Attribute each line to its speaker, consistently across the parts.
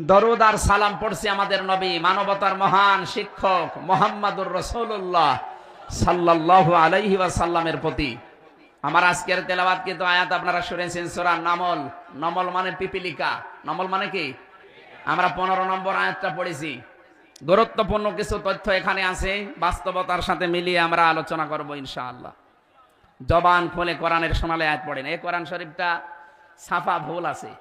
Speaker 1: দরুদ আর সালাম পড়ছি আমাদের নবী, মানবতার মহান শিক্ষক মুহাম্মদুর রাসূলুল্লাহ সাল্লাল্লাহু আলাইহি ওয়াসাল্লামের প্রতি। আমার আজকের তেলাওয়াতকৃত আয়াত আপনারা শুনেছেন সূরা নমল। নমল মানে পিপিলিকা। নমল মানে কি? আমরা 15 নম্বর আয়াতটা পড়েছি। গুরুত্বপূর্ণ কিছু তথ্য এখানে আছে, বাস্তবতার সাথে মিলিয়ে আমরা আলোচনা করব ইনশাআল্লাহ। জবান খুলে কোরআনের সোনালী আয়াত পড়েন। এই কোরআন শরীফটা ছাপা ভুল আছে,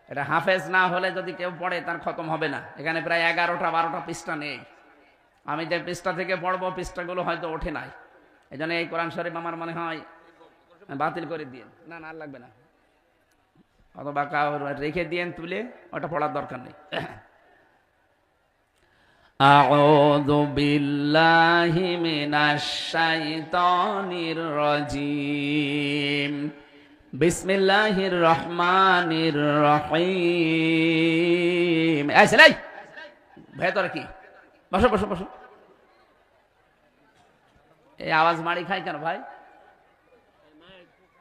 Speaker 1: এটা হাফেজ না হলে যদি কেউ পড়ে তার খতম হবে না। এখানে প্রায় 11টা-12টা পৃষ্ঠা নেই। আমি যে পৃষ্ঠা থেকে পড়বো পৃষ্ঠাগুলো হয়তো ওঠে নাই, এই জন্য এই কোরআন শরীফ আমার মনে হয় বাতিল করে দিন। না না, আর লাগবে না, অথবা রেখে দিয়েন তুলে, ওটা পড়ার দরকার নেই। আউযু বিল্লাহি মিনাশ শাইতানির রাজীম। বিসমিল্লাহির রহমানির রহিম। এই ছেলে, ভেতরে কি? বসো বসো বসো। এই আওয়াজ মাড়ি খায় কেন ভাই?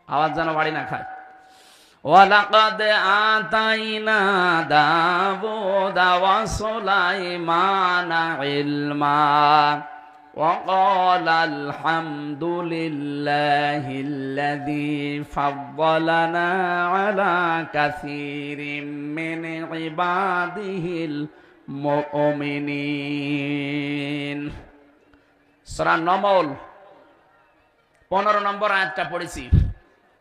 Speaker 1: আওয়াজ যেন বাড়ি না খায়। ওয়ালাকাদ আতাইনা দাউদা ওয়া সুলাইমানা ইলমা وقال الحمد لله الذي فضلنا على كثير من عباده المؤمنين। সূরা নমল 15 নম্বর আয়াতটা পড়েছি।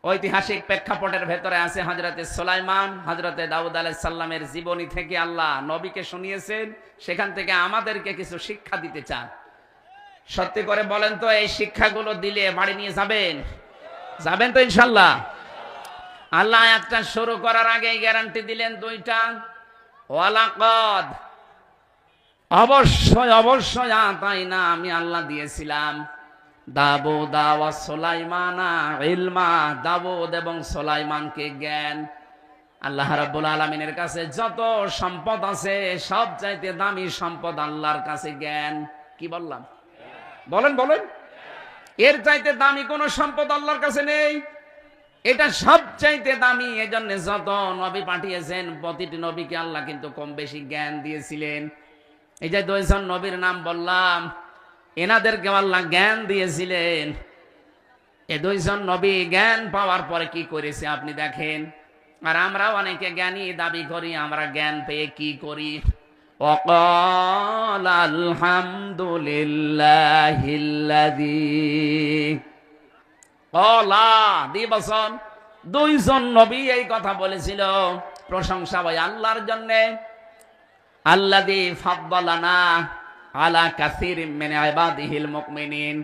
Speaker 1: ঐতিহাসিক প্রেক্ষাপটের ভেতরে আছে হযরতে সুলাইমান, হযরতে দাউদ আলাইহিস সালামের জীবনী থেকে আল্লাহ নবীকে শুনিয়েছেন, সেখান থেকে আমাদেরকে কিছু শিক্ষা দিতে চান। সত্যি করে বলেন তো, এই শিক্ষাগুলো দিলে বাড়ি নিয়ে যাবেন? যাবেন তো ইনশাআল্লাহ? আল্লাহ আয়াতটা শুরু করার আগে গ্যারান্টি দিলেন দুইটা। ওয়ালাকাদ, অবশ্যই অবশ্যই, আতাইনা, আমি আল্লাহ দিয়েছিলাম, দাউদা ওয়া সুলাইমানা ইলমা, দাউদ এবং সুলাইমানকে জ্ঞান। আল্লাহ রাব্বুল আলামিনের কাছে যত সম্পদ আছে সবচাইতে দামি সম্পদ আল্লাহর কাছে জ্ঞান। কি বললাম? বলেন বলেন, এর চাইতে দামি কোন সম্পদ আল্লাহর কাছে নেই, এটা সবচাইতে দামি। এজন্য যত নবী পাঠিয়েছেন প্রতিটি নবীকে আল্লাহ কিন্তু কম বেশি জ্ঞান দিয়েছিলেন। এই যে 2 জন নবীর নাম বললাম, এনাদেরকে আল্লাহ জ্ঞান দিয়েছিলেন। এই 2 জন নবী জ্ঞান পাওয়ার পরে কি করেছে আপনি দেখেন। আর আমরা অনেকে জ্ঞানী দাবি করি, আমরা জ্ঞান পেয়ে কি করি? وقال الحمد لله الذي قال দিবসন 2 জন নবী এই কথা বলেছিল, প্রশংসা হয় আল্লাহর জন্য। আল্লাযী ফাদ্দালানা আলা কাসীরিম মিন ইবাদিহিল মুমিনিন,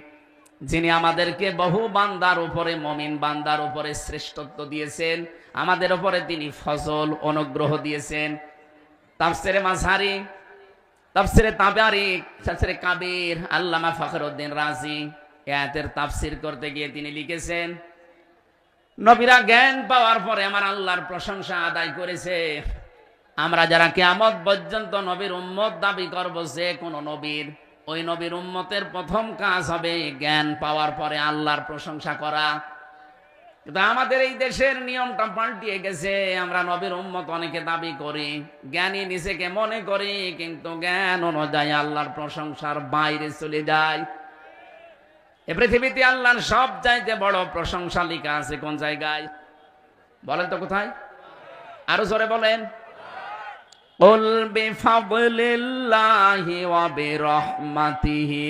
Speaker 1: যিনি আমাদেরকে বহু বান্দার উপরে, মুমিন বান্দার উপরে শ্রেষ্ঠত্ব দিয়েছেন, আমাদের উপরে তিনি ফজল অনুগ্রহ দিয়েছেন। তাফসিরে মাযহারি, তাফসিরে তাবারিক, তাফসিরে কাবীর, আল্লামা ফখরউদ্দিন রাজি আয়াতের তাফসির করতে গিয়ে তিনি লিখেছেন, নবীরা জ্ঞান পাওয়ার পরে আমার আল্লাহর প্রশংসা আদায় করেছে। আমরা যারা কিয়ামত পর্যন্ত নবীর উম্মত দাবি করব, যে কোন নবীর, ওই নবীর উম্মতের প্রথম কাজ হবে জ্ঞান পাওয়ার পরে আল্লাহর প্রশংসা করা। কিন্তু আমাদের এই দেশের নিয়মটা পাল্টিয়ে গেছে। আমরা নবীর উম্মত অনেকে দাবি করি, জ্ঞানী নিজেকে মনে করি, কিন্তু জ্ঞান অনুযায়ী আল্লাহর প্রশংসার বাইরে চলে যায়। এ পৃথিবীতে আল্লাহর সব চাইতে বড় প্রশংসা লেখা আছে কোন জায়গায়? বলেন তো কোথায়? আরো জোরে বলেন। কুল বিফাদলিল্লাহি ওয়া বিরহমাতিহি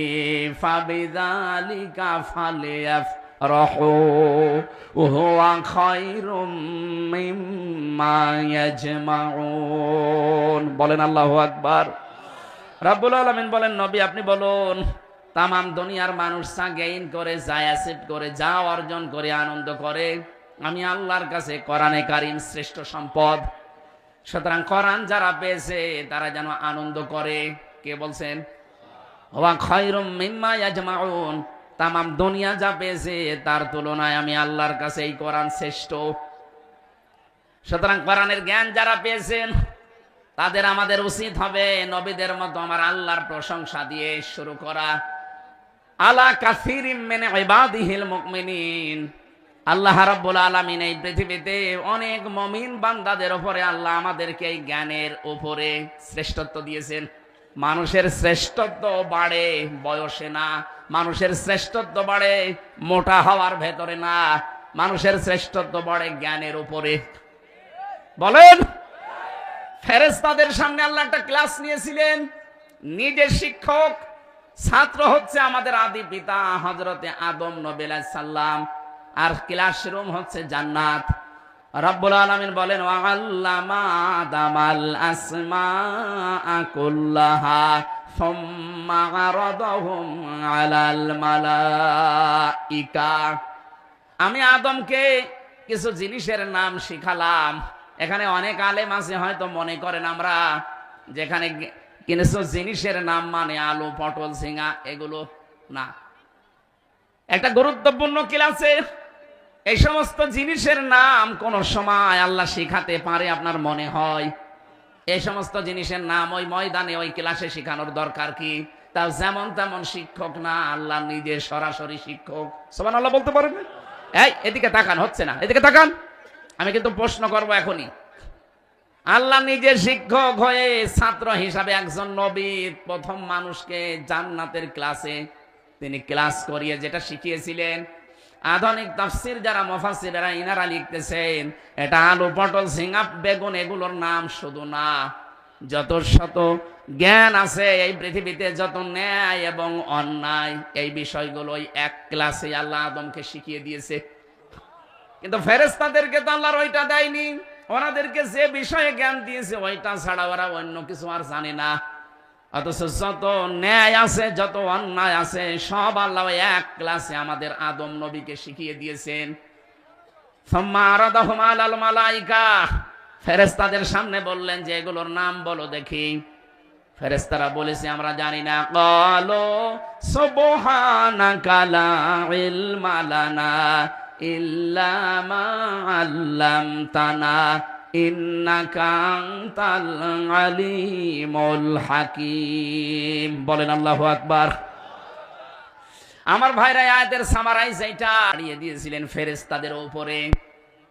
Speaker 1: ফাবিযালিকা ফালিয়াফরাহু হুয়া খায়রুম মিম্মা ইয়াজমাউন। বলেন আল্লাহু আকবার। রাব্বুল আলামিন বলেন, নবী আপনি বলুন, তাম দুনিয়ার মানুষ যা গেইন করে, যা অ্যাসেপ্ট করে, যা অর্জন করে, আনন্দ করে, আমি আল্লাহর কাছে কোরআনে কারীম শ্রেষ্ঠ সম্পদ। সুতরাং কোরআন যারা পেয়েছে তারা যেন আনন্দ করে। কে বলছেন? ওয়া খায়রুম মিম্মা ইয়াজমাউন, তামাম দুনিয়া যা পেয়েছে তার তুলনায় আমি আল্লাহর কাছে এই কোরআন শ্রেষ্ঠ। সুতরাং কোরআনের জ্ঞান যারা পেয়েছেন তাদের আমাদের উচিত হবে নবীদের মতো আমার আল্লাহর প্রশংসা দিয়ে শুরু করা। আলা কাসীরিম মিন ইবাদিহিল মুমিনিন, আল্লাহ রাব্বুল আলামিন এই পৃথিবীতে অনেক মুমিন বান্দাদের উপরে আল্লাহ আমাদেরকে এই জ্ঞানের উপরে শ্রেষ্ঠত্ব দিয়েছেন। মানুষের শ্রেষ্ঠত্ব বাড়ে বয়সে না, মানুষের শ্রেষ্ঠত্ব বাড়ে মোটা হওয়ার ভেতরে না, মানুষের শ্রেষ্ঠত্ব বাড়ে জ্ঞানের উপরে। বলেন, ফেরেশতাদের সামনে আল্লাহ একটা ক্লাস নিয়েছিলেন, নিজে শিক্ষক, ছাত্র হচ্ছে আমাদের আদি পিতা হযরতে আদম নবী আলাইহিস সালাম, আর ক্লাসরুম হচ্ছে জান্নাত। রব্বুল আলামিন বলেন ওয়া আল্লামা আদামাল আসমাআ কুল্লাহা সুম্মা আরাদাহুম আলাল মালাইকা। আমি আদমকে কিছু জিনিসের নাম শিখালাম। এখানে অনেক আলেম আছে হয়তো মনে করেন আমরা যেখানে কিছু জিনিসের নাম মানে আলু, পটল, ঝিঙা, এগুলো না। একটা গুরুত্বপূর্ণ ক্লাসে এই সমস্ত জিনিসের নাম কোন সময় আল্লাহ শিখাতে পারে আপনার মনে হয়? এই সমস্ত জিনিসের নাম ওই ময়দানে ওই ক্লাসে শেখানোর দরকার কি? তাও যেমন তেমন শিক্ষক না, আল্লাহ নিজে সরাসরি শিক্ষক। সুবহানাল্লাহ বলতে পারেন? এই এদিকে তাকান, হচ্ছে না, এদিকে তাকান, আমি কিন্তু প্রশ্ন করব এখনই। আল্লাহ নিজে শিক্ষক হয়ে ছাত্র হিসাবে একজন নবীর প্রথম মানুষকে জান্নাতের ক্লাসে তিনি ক্লাস করিয়ে যেটা শিখিয়েছিলেন, আধুনিক তাফসীর যারা মুফাসসিররা ইনারা লিখতেছেন এটা আলু, পটল, ঝিঙা, বেগুন এগুলোর নাম শুধু না, যত শত জ্ঞান আছে এই পৃথিবীতে, যত ন্যায় এবং অন্যায়, এই বিষয়গুলো এক ক্লাসে আল্লাহ আদমকে শিখিয়ে দিয়েছে। কিন্তু ফেরেশতাদেরকে তো আল্লাহর ওইটা দেয়নি, ওনাদেরকে যে বিষয়ে জ্ঞান দিয়েছে ওইটা ছাড়া ওরা অন্য কিছু আর জানে না। অথচ যত ন্যায় আছে, যত অন্যায় আছে, সব আল্লাহ এক ক্লাসে আমাদের আদম নবীকে শিখিয়ে দিয়েছেন। সুম্মা আরাদাহুম আলাল মালাইকা, ফেরেশতাদের সামনে বললেন যে এগুলোর নাম বলো দেখি। ফেরেশতারা বলেছে আমরা জানি না। ক্বালু সুবহানাকা লা ইলমা লানা ইল্লা মা আল্লামতানা ইন্নাকা আনতাল আলিমুল হাকিম। বলেন আল্লাহু আকবার। আমার ভাইরা আয়াতের সামারাইজ এইটা দিয়ে দিয়েছিলেন ফেরেশতাদের উপরে।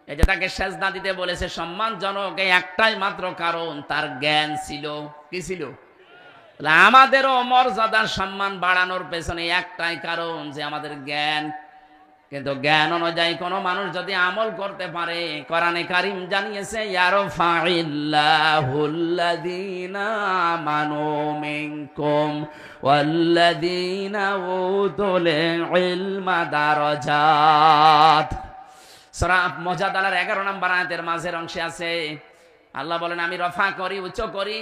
Speaker 1: এই যে তাকে সেজদা দিতে বলেছে সম্মানজনক, এই একটাই মাত্র কারণ, তার জ্ঞান ছিল। কি ছিল? আমাদেরও মর্যাদার সম্মান বাড়ানোর পেছনে একটাই কারণ, যে আমাদের জ্ঞান। কিন্তু জ্ঞান অনুযায়ী কোন মানুষ যদি আমল করতে পারে, কোরআনে কারীম জানিয়েছে ইয়ারফাইল্লাহুল্লাযীনা আমানু মিনকুম ওয়াল্লাযীনা উতুল ইলমা দারাজাত। সূরা মুজাদালার 11 নম্বর আয়াতের মাঝের অংশে আছে আল্লাহ বলেন আমি রফা করি, উচ্চ করি,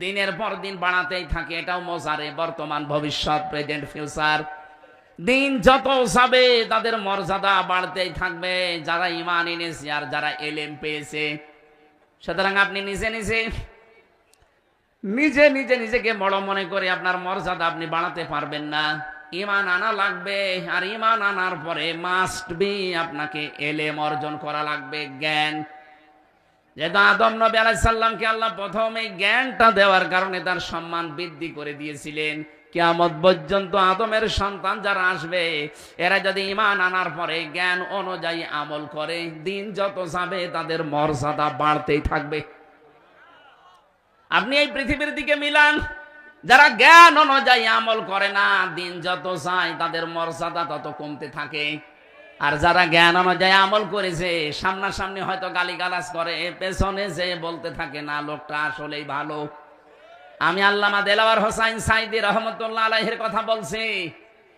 Speaker 1: দিনের পর দিন বাড়াতেই থাকে। এটাও মোজারে, বর্তমান, ভবিষ্যৎ, প্রেজেন্ট, ফিউচার। দিন যত যাবে তাদের মর্যাদা বাড়তেই থাকবে, যারা ঈমান এনেছে আর যারা ইলম পেয়েছে। সুতরাং আপনি নিজে নিজেকে বড় মনে করে আপনার মর্যাদা আপনি বাড়াতে পারবেন না। ঈমান আনা লাগবে, আর ঈমান আনার পরে মাস্ট বি আপনাকে ইলম অর্জন করা লাগবে, জ্ঞান। যেহেতু আদম নবী আলাইহিস সালামকে আল্লাহ প্রথমে জ্ঞানটা দেওয়ার কারণে তার সম্মান বৃদ্ধি করে দিয়েছিলেন। কিয়ামত পর্যন্ত আদমের সন্তান যারা আসবে, এরা যদি ঈমান আনার পরে জ্ঞান অনুযায়ী আমল করে, দিন যত যাবে তাদের মর্যাদা বাড়তেই থাকবে। আপনি এই পৃথিবীর দিকে মিলান, যারা জ্ঞান অনুযায়ী আমল করে না, দিন যত যায় তাদের মর্যাদা তত কমতে থাকে। আর যারা জ্ঞান অনুযায়ী আমল করেছে, সামনাসামনি হয়তো গালিগালাজ করে, পেছনে যে বলতে থাকে না লোকটা আসলেই ভালো। আমি আল্লামা দেলাওয়ার হোসাইন সাইদি রহমতুল্লাহ আলাইহির কথা বলছি।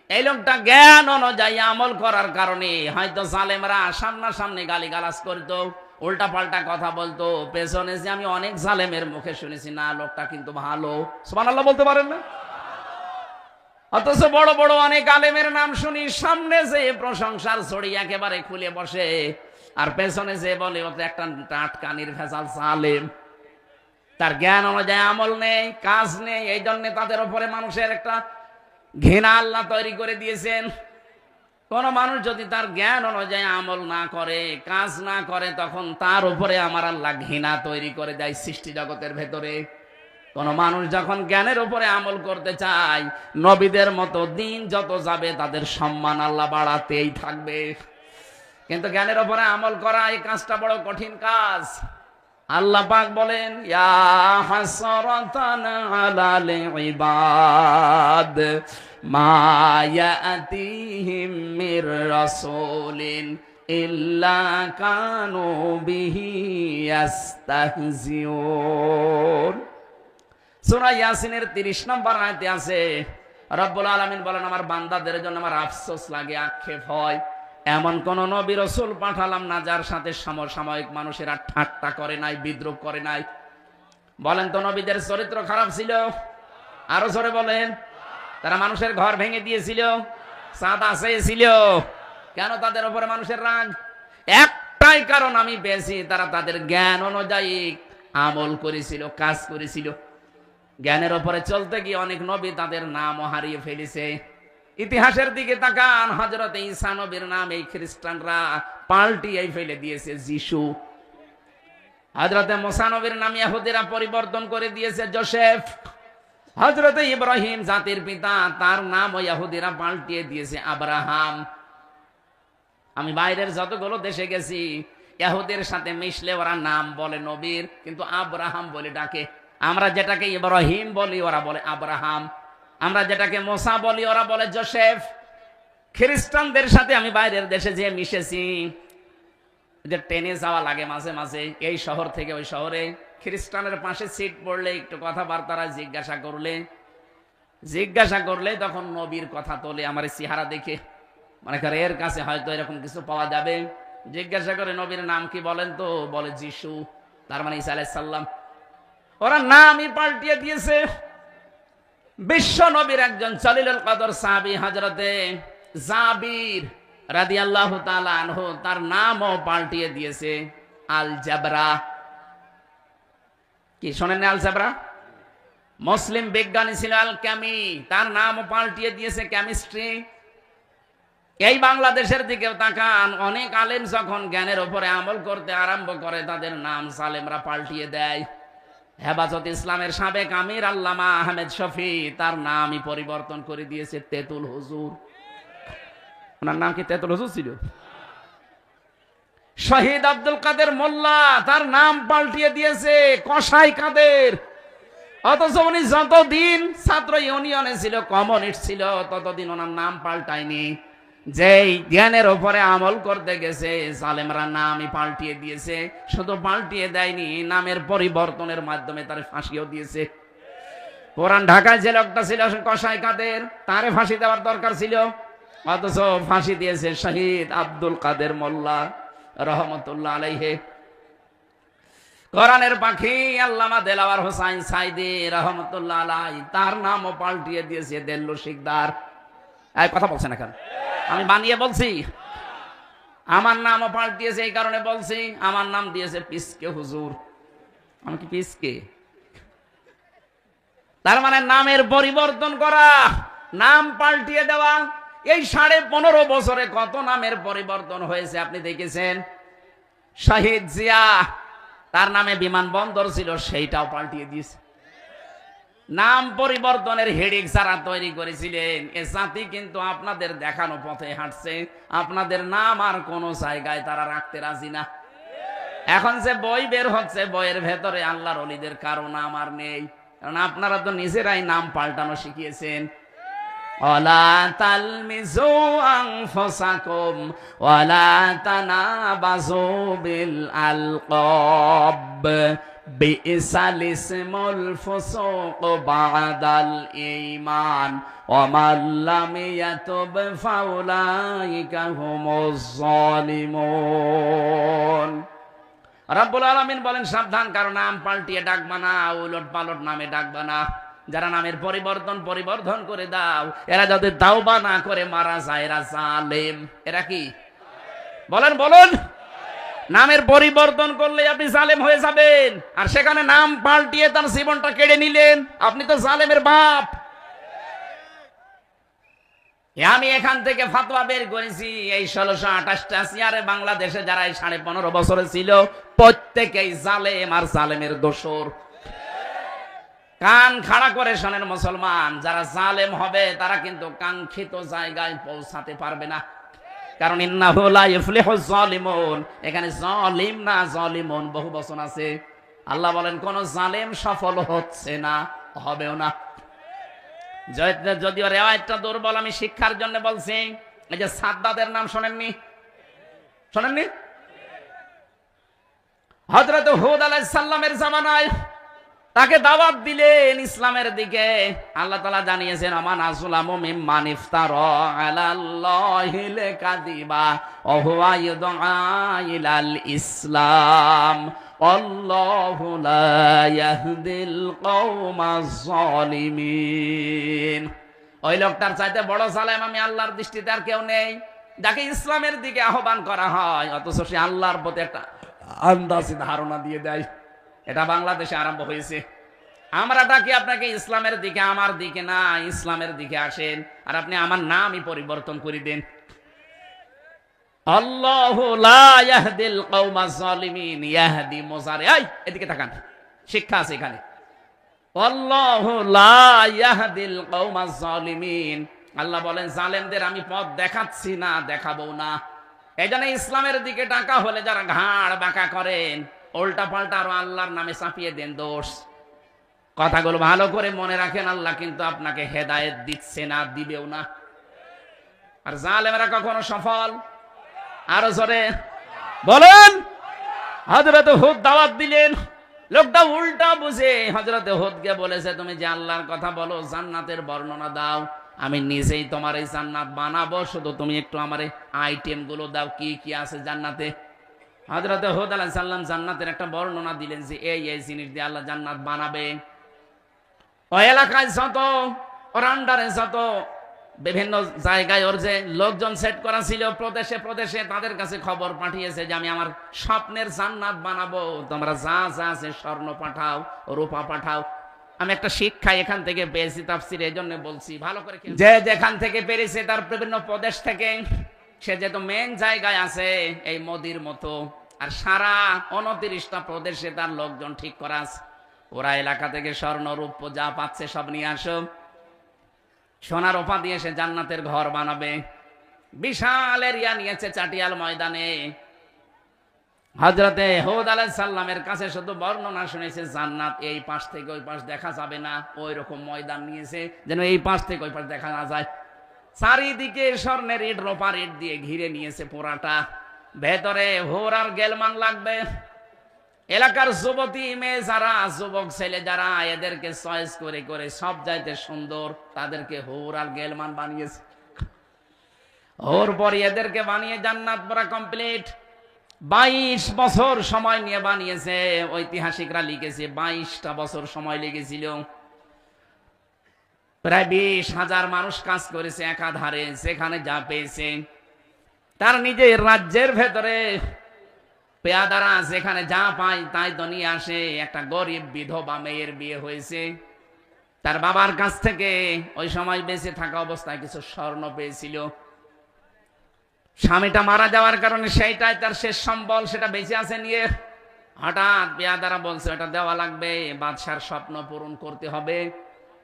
Speaker 1: এই লোকটা জ্ঞান অনুযায়ী আমল করার কারণে হয়তো জালেমরা সামনাসামনি গালিগালাজ করতো, উল্টা পাল্টা কথা বলতো, পেছনে যে আমি অনেক জালেমের মুখে শুনেছি না লোকটা কিন্তু ভালো। সুবহানাল্লাহ বলতে পারেন না? অথচ বড় বড় অনেক আলেমের নাম শুনি, সামনে যে প্রশংসার ছড়ি একেবারে খুলে বসে, আর পেছনে যে বলে ও তো একটা টাটকানির ভেজাল জালেম। তার জ্ঞান অনুযায়ী আমল নেই, কাজ নেই, এই জন্য তাদের উপরে মানুষের একটা ঘৃণা আল্লাহ তৈরি করে দিয়েছেন। কোন মানুষ যদি তার জ্ঞান অনুযায়ী আমল না করে, কাজ না করে, তখন তার উপরে আমার আল্লাহ ঘৃণা তৈরি করে দেয় সৃষ্টি জগতের ভেতরে। কোন মানুষ যখন জ্ঞানের উপরে আমল করতে চায়, নবীদের মতো দিন যত যাবে তাদের সম্মান আল্লাহ বাড়াতেই থাকবে। কিন্তু জ্ঞানের উপরে আমল করা এই কাজটা বড় কঠিন কাজ। আল্লাহ পাক বলেন, ইয়া হাসরাতান আলাল ইবাদ মা ইয়াতিহিম মির রাসূলিন ইল্লা কানু বিহি ইস্তাহজিউন। সূরা ইয়াসিনের 30 নম্বর আয়াতে আছে, রব্বুল আলামিন বলেন, আমার বান্দাদের জন্য আমার আফসোস লাগে, আক্ষেপ হয়, এমন কোন নবী রাসূল পাঠালাম না যার সাথে সমসাময়িক মানুষেরা ঠাট্টা করে নাই, বিদ্রুপ করে নাই। বলেন তো নবীদের চরিত্র খারাপ ছিল? আরো জোরে বলেন। তারা মানুষের ঘর ভেঙে দিয়েছিল, চাঁদা চেয়েছিল। কেন তাদের উপরে মানুষের রাগ? একটাই কারণ আমি পেয়েছি, তারা তাদের জ্ঞান অনুযায়ী আমল করেছিল, কাজ করেছিল। জ্ঞানের উপরে চলতে গিয়ে অনেক নবী তাদের নামও হারিয়ে ফেলেছে। ইতিহাসের দিকে তাকান, হযরত ঈসা নবীর নাম এই খ্রিস্টানরা পাল্টিয়ে ফেলে দিয়েছে যিশু। হযরত মুসা নবীর নাম ইহুদিরা পরিবর্তন করে দিয়েছে যোসেফ। হযরত ইব্রাহিম জাতির পিতা, তার নাম ইহুদিরা পাল্টিয়ে দিয়েছে আব্রাহাম। আমি বাইরের যতগুলো দেশে গেছি, ইহুদের সাথে মিশলে ওরা নাম বলে নবীর, কিন্তু আব্রাহাম বলে ডাকে। আমরা যেটাকে ইব্রাহিম বলি ওরা বলে আব্রাহাম, আমরা যেটাকে মুসা বলি ওরা বলে যোসেফ। খ্রিস্টানদের সাথে আমি বাইরের দেশে যে মিশেছি, যে ট্রেনে যাওয়া লাগে মাঝে মাঝে এই শহর থেকে ওই শহরে, খ্রিস্টানের পাশে সিট পড়লে একটু কথাবার্তারা জিজ্ঞাসা করলে তখন নবীর কথা তোলে। আমার চেহারা দেখে মনে করে এর কাছে হয়তো এরকম কিছু পাওয়া যাবে। জিজ্ঞাসা করে নবীর নাম কি বলেন তো, বলে যিশু, তার মানে ঈসা আলাইহিস সালাম। ওরা নামই পাল্টিয়ে দিয়েছে। বিশ্ব নবীর একজন জলিলুল কদর সাহাবী হযরতে জাবির রাদিয়াল্লাহু তাআলা আনহু, তার নামও পাল্টিয়ে দিয়েছে আল জাবরা। কি শোনেন আল জাবরা? মুসলিম বিজ্ঞানী ছিল আল ক্যামি, তার নামও পাল্টিয়ে দিয়েছে কেমিস্ট্রি। এই বাংলাদেশের দিকেও তাকান, অনেক আলেম যখন জ্ঞানের উপরে আমল করতে আরম্ভ করে তাদের নাম সালেমরা পাল্টিয়ে দেয়। হেফাজত ইসলামের সাবেক আমির আল্লামা আহমেদ শফি, তার নামই পরিবর্তন করে দিয়েছে তেতুল হুজুর। ওনার নাম কি তেতুল হুজুর ছিল? শহীদ আব্দুল কাদের মোল্লা, তার নাম পাল্টিয়ে দিয়েছে কসাই কাদের। অথচ উনি যতদিন ছাত্র ইউনিয়নে ছিল, কমিউনিস্ট ছিল, ততদিন ওনার নাম পাল্টায়নি। যেই জ্ঞানের উপরে আমল করতে গেছে, জালেমরা নামই পাল্টিয়ে দিয়েছে। শুধু পাল্টিয়ে দেয়নি, নামের পরিবর্তনের মাধ্যমে তার ফাঁসিও দিয়েছে। পুরান ঢাকায় যে লোকটা ছিল কসাই কাদের, তারে ফাঁসি দেওয়ার দরকার ছিল, অথচ ফাঁসি দিয়েছে শহীদ আব্দুল কাদের মোল্লা রহমতুল্লাহ আলাইহি। কোরআনের পাখি আল্লামা দেলাওয়ার হোসাইন সাইদি রহমতুল্লাহ আলাইহি, তার নামও পাল্টিয়ে দিয়েছে দেল্লু শিকদার। এই কথা বলছেন এখন? আমি বানিয়ে বলছি? আমার নামও পাল্টিয়েছে, এই কারণে বলছি। আমার নাম দিয়েছে পিসকে হুজুর। আমি কি পিসকে? তার মানে নামের পরিবর্তন করা, নাম পাল্টিয়ে দেওয়া। এই 15.5 বছরে কত নামের পরিবর্তন হয়েছে আপনি দেখেছেন? শহীদ জিয়া, তার নামে বিমানবন্দর ছিল, সেইটাও পাল্টিয়ে দিয়েছে। নাম পরিবর্তনের হেডিক যারা তৈরি করেছিলেন, এ জাতি কিন্তু আপনাদের দেখানো পথে হাঁটছে। আপনাদের নাম আর কোন জায়গায় তারা রাখতে রাজি না। এখন যে বই বের হচ্ছে, বইয়ের ভেতরে আল্লাহর ওলিদের কারো নাম আর নেই, কারণ আপনারা তো নিজেরাই নাম পাল্টানো শিখিয়েছেন। ওয়ালা তালমিজু আনফুসাকুম ওয়ালা তানাবাজু বিল আলকাব বিইসাল ইসমুল ফুসুক বাদাল ঈমান ওয়া মান লাম ইয়াতুব ফাউলাইকা হুমুজ জালিমুন। রব্বুল আলামিন বলেন, সাবধান, কারণ নাম পাল্টিয়ে ডাকবা না, উলট পালট নামে ডাকবা না। যারা নামের পরিবর্তন করে দাও, এরা যদি তাওবা না করে মারা যায়, এরা জালেম। এরা কি? বলেন বলুন। নামের পরিবর্তন করলে আপনি জালেম হয়ে যাবেন, আর সেখানে নাম পাল্টিয়ে তার জীবনটা কেড়ে নিলেন, আপনি তো জালেমের বাপ। আমি এখান থেকে ফতোয়া বের করেছি, এই 1628টা সিয়ারে বাংলাদেশে যারা 15.5 বছরে ছিল, প্রত্যেকেই জালেম আর জালেমের দোসর। কান খাড়া করে শোনেন মুসলমান, যারা জালেম হবে তারা কিন্তু কাঙ্ক্ষিত জায়গায় পৌঁছাতে পারবে না। কারণ ইন্নাহু লা ইফলিহুজ জালিমুন, এখানে জালিম না জালিমুন বহু বচন আছে। আল্লাহ বলেন কোন জালেম সফল হচ্ছে না, হবেও না। যদিও রেওয়ায়তটা দুর্বল, আমি শিক্ষার জন্য বলছি। এই যে সাদ্দাদের নাম শোনেননি? শোনেননি? হযরত হুদ আলাইহিস সালামের জামানায় তাকে দাওয়াত দিলেন ইসলামের দিকে। আল্লাহ তাআলা জানিয়েছেন আমান আসলামু মিম্মান ইফতারা আলাল্লাহিল কাযিবা ওয়া হুয়া ইউদআ ইলাল ইসলাম আল্লাহু লা ইয়াহদিল কওমাজ জালিমিন। ওই লোকটার চাইতে বড় জালেম আমি আল্লাহর দৃষ্টিতে আর কেউ নেই, যাকে ইসলামের দিকে আহ্বান করা হয় অথচ সে আল্লাহর প্রতি একটা আন্দাজি ধারণা দিয়ে দেয়। এটা বাংলাদেশে আরম্ভ হয়েছে। আমরা ডাকি আপনাকে ইসলামের দিকে, আমার দিকে না, ইসলামের দিকে আসেন, আর আপনি আমার নামই পরিবর্তন করে দেন। আল্লাহু লা ইয়াহদিল কওমাজ জালিমিন, ইয়াহদি মুজারি। এই এদিকে তাকান, শিক্ষা আছে এখানে। আল্লাহু লা ইয়াহদিল কওমাজ জালিমিন, আল্লাহ বলেন জালেমদের আমি পথ দেখাচ্ছি না, দেখাবো না। এইজন্য ইসলামের দিকে ডাকা হলে যারা ঘাড় বাঁকা করেন, উল্টা পাল্টা আরো আল্লাহর নামে চাপিয়ে দেন দোষ। কথাগুলো ভালো করে মনে রাখেন, আল্লাহ কিন্তু আপনাকে হেদায়েত দিচ্ছে না, দিবেও না। আর জালেমেরা কখনো সফল? আরো জোরে বলেন। হযরত হুদ দাওয়াত দিলেন, লোকটা উল্টা বুঝে হযরত হুদকে বলেছে তুমি যে আল্লাহর কথা বলো, জান্নাতের বর্ণনা দাও, আমি নিজেই তোমার এই জান্নাত বানাবো, শুধু তুমি একটু আমার আইটেম গুলো দাও, কি কি আছে জান্নাতে। হযরত হুদ আলাইহিস সালাম জান্নাতের একটা বর্ণনা দিলেন যে এই এই জিনিস দিয়ে আল্লাহ জান্নাত বানাবে। ওই এলাকায় যত ওর আন্ডারে যত বিভিন্ন জায়গায় ওর যে লোকজন সেট করা ছিল প্রদেশে প্রদেশে, তাদের কাছে খবর পাঠিয়েছে যে আমি আমার স্বপ্নের জান্নাত বানাবো, তোমরা যা যা আছে স্বর্ণ পাঠাও, রূপা পাঠাও। আমি একটা শিক্ষা এখান থেকে পেয়েছি, তাফসীর এই জন্য বলছি ভালো করে, যে যেখান থেকে পেরেছে তার বিভিন্ন প্রদেশ থেকে, সে যেহেতু মেন জায়গায় আছে এই মোদির মতো, আর সারা 29টা প্রদেশে তার লোকজন ঠিক করা আছে। ওরা এলাকা থেকে স্বর্ণ রূপ যা পাচ্ছে সব নিয়ে আসো, সোনার রূপা দিয়ে সে জান্নাতের ঘর বানাবে। বিশাল এরিয়া নিয়েছে চাটিয়াল ময়দানে। হযরতে হুদ আলাইহিস সালামের কাছে শুধু বর্ণনা শুনেছে জান্নাত এই পাশ থেকে ওই পাশ দেখা যাবে না, ওই রকম ময়দান নিয়েছে যেন এই পাশ থেকে ওই পাশ দেখা না যায়। চারিদিকে স্বর্ণের ইট রূপার ইট দিয়ে ঘিরে নিয়েছে পুরাটা। ভেতরে হোরার গেলমান লাগবে। এলাকার যুবতী মেয়ে যারা, যুবক ছেলে যারা, এদেরকে চয়েস করে করে সব চাইতে সুন্দর তাদেরকে হোর আর গেলমান বানিয়েছে। হোর পরে এদেরকে বানিয়ে জান্নাত পুরা কমপ্লিট। 22 বছর সময় নিয়ে বানিয়েছে। ঐতিহাসিকরা লিখেছে 22টা বছর সময় লেগেছিল। প্রায় 20,000 মানুষ কাজ করেছে একাধারে, যেখানে যা পেয়েছে। তার নিজের রাজ্যের ভেতরে পেয়াদারা যেখানে যা পায় তাই তো নিয়ে আসে। একটা গরিব বিধবা মেয়ের বিয়ে হয়েছে, তার বাবার কাছ থেকে ওই সময় বেঁচে থাকা অবস্থায় কিছু স্বর্ণ পেয়েছিল। স্বামীটা মারা যাওয়ার কারণে সেইটাই তার শেষ সম্বল, সেটা বেঁচে আছে নিয়ে। হঠাৎ পেয়াদারা বলছে এটা দেওয়া লাগবে, বাদশার স্বপ্ন পূরণ করতে হবে।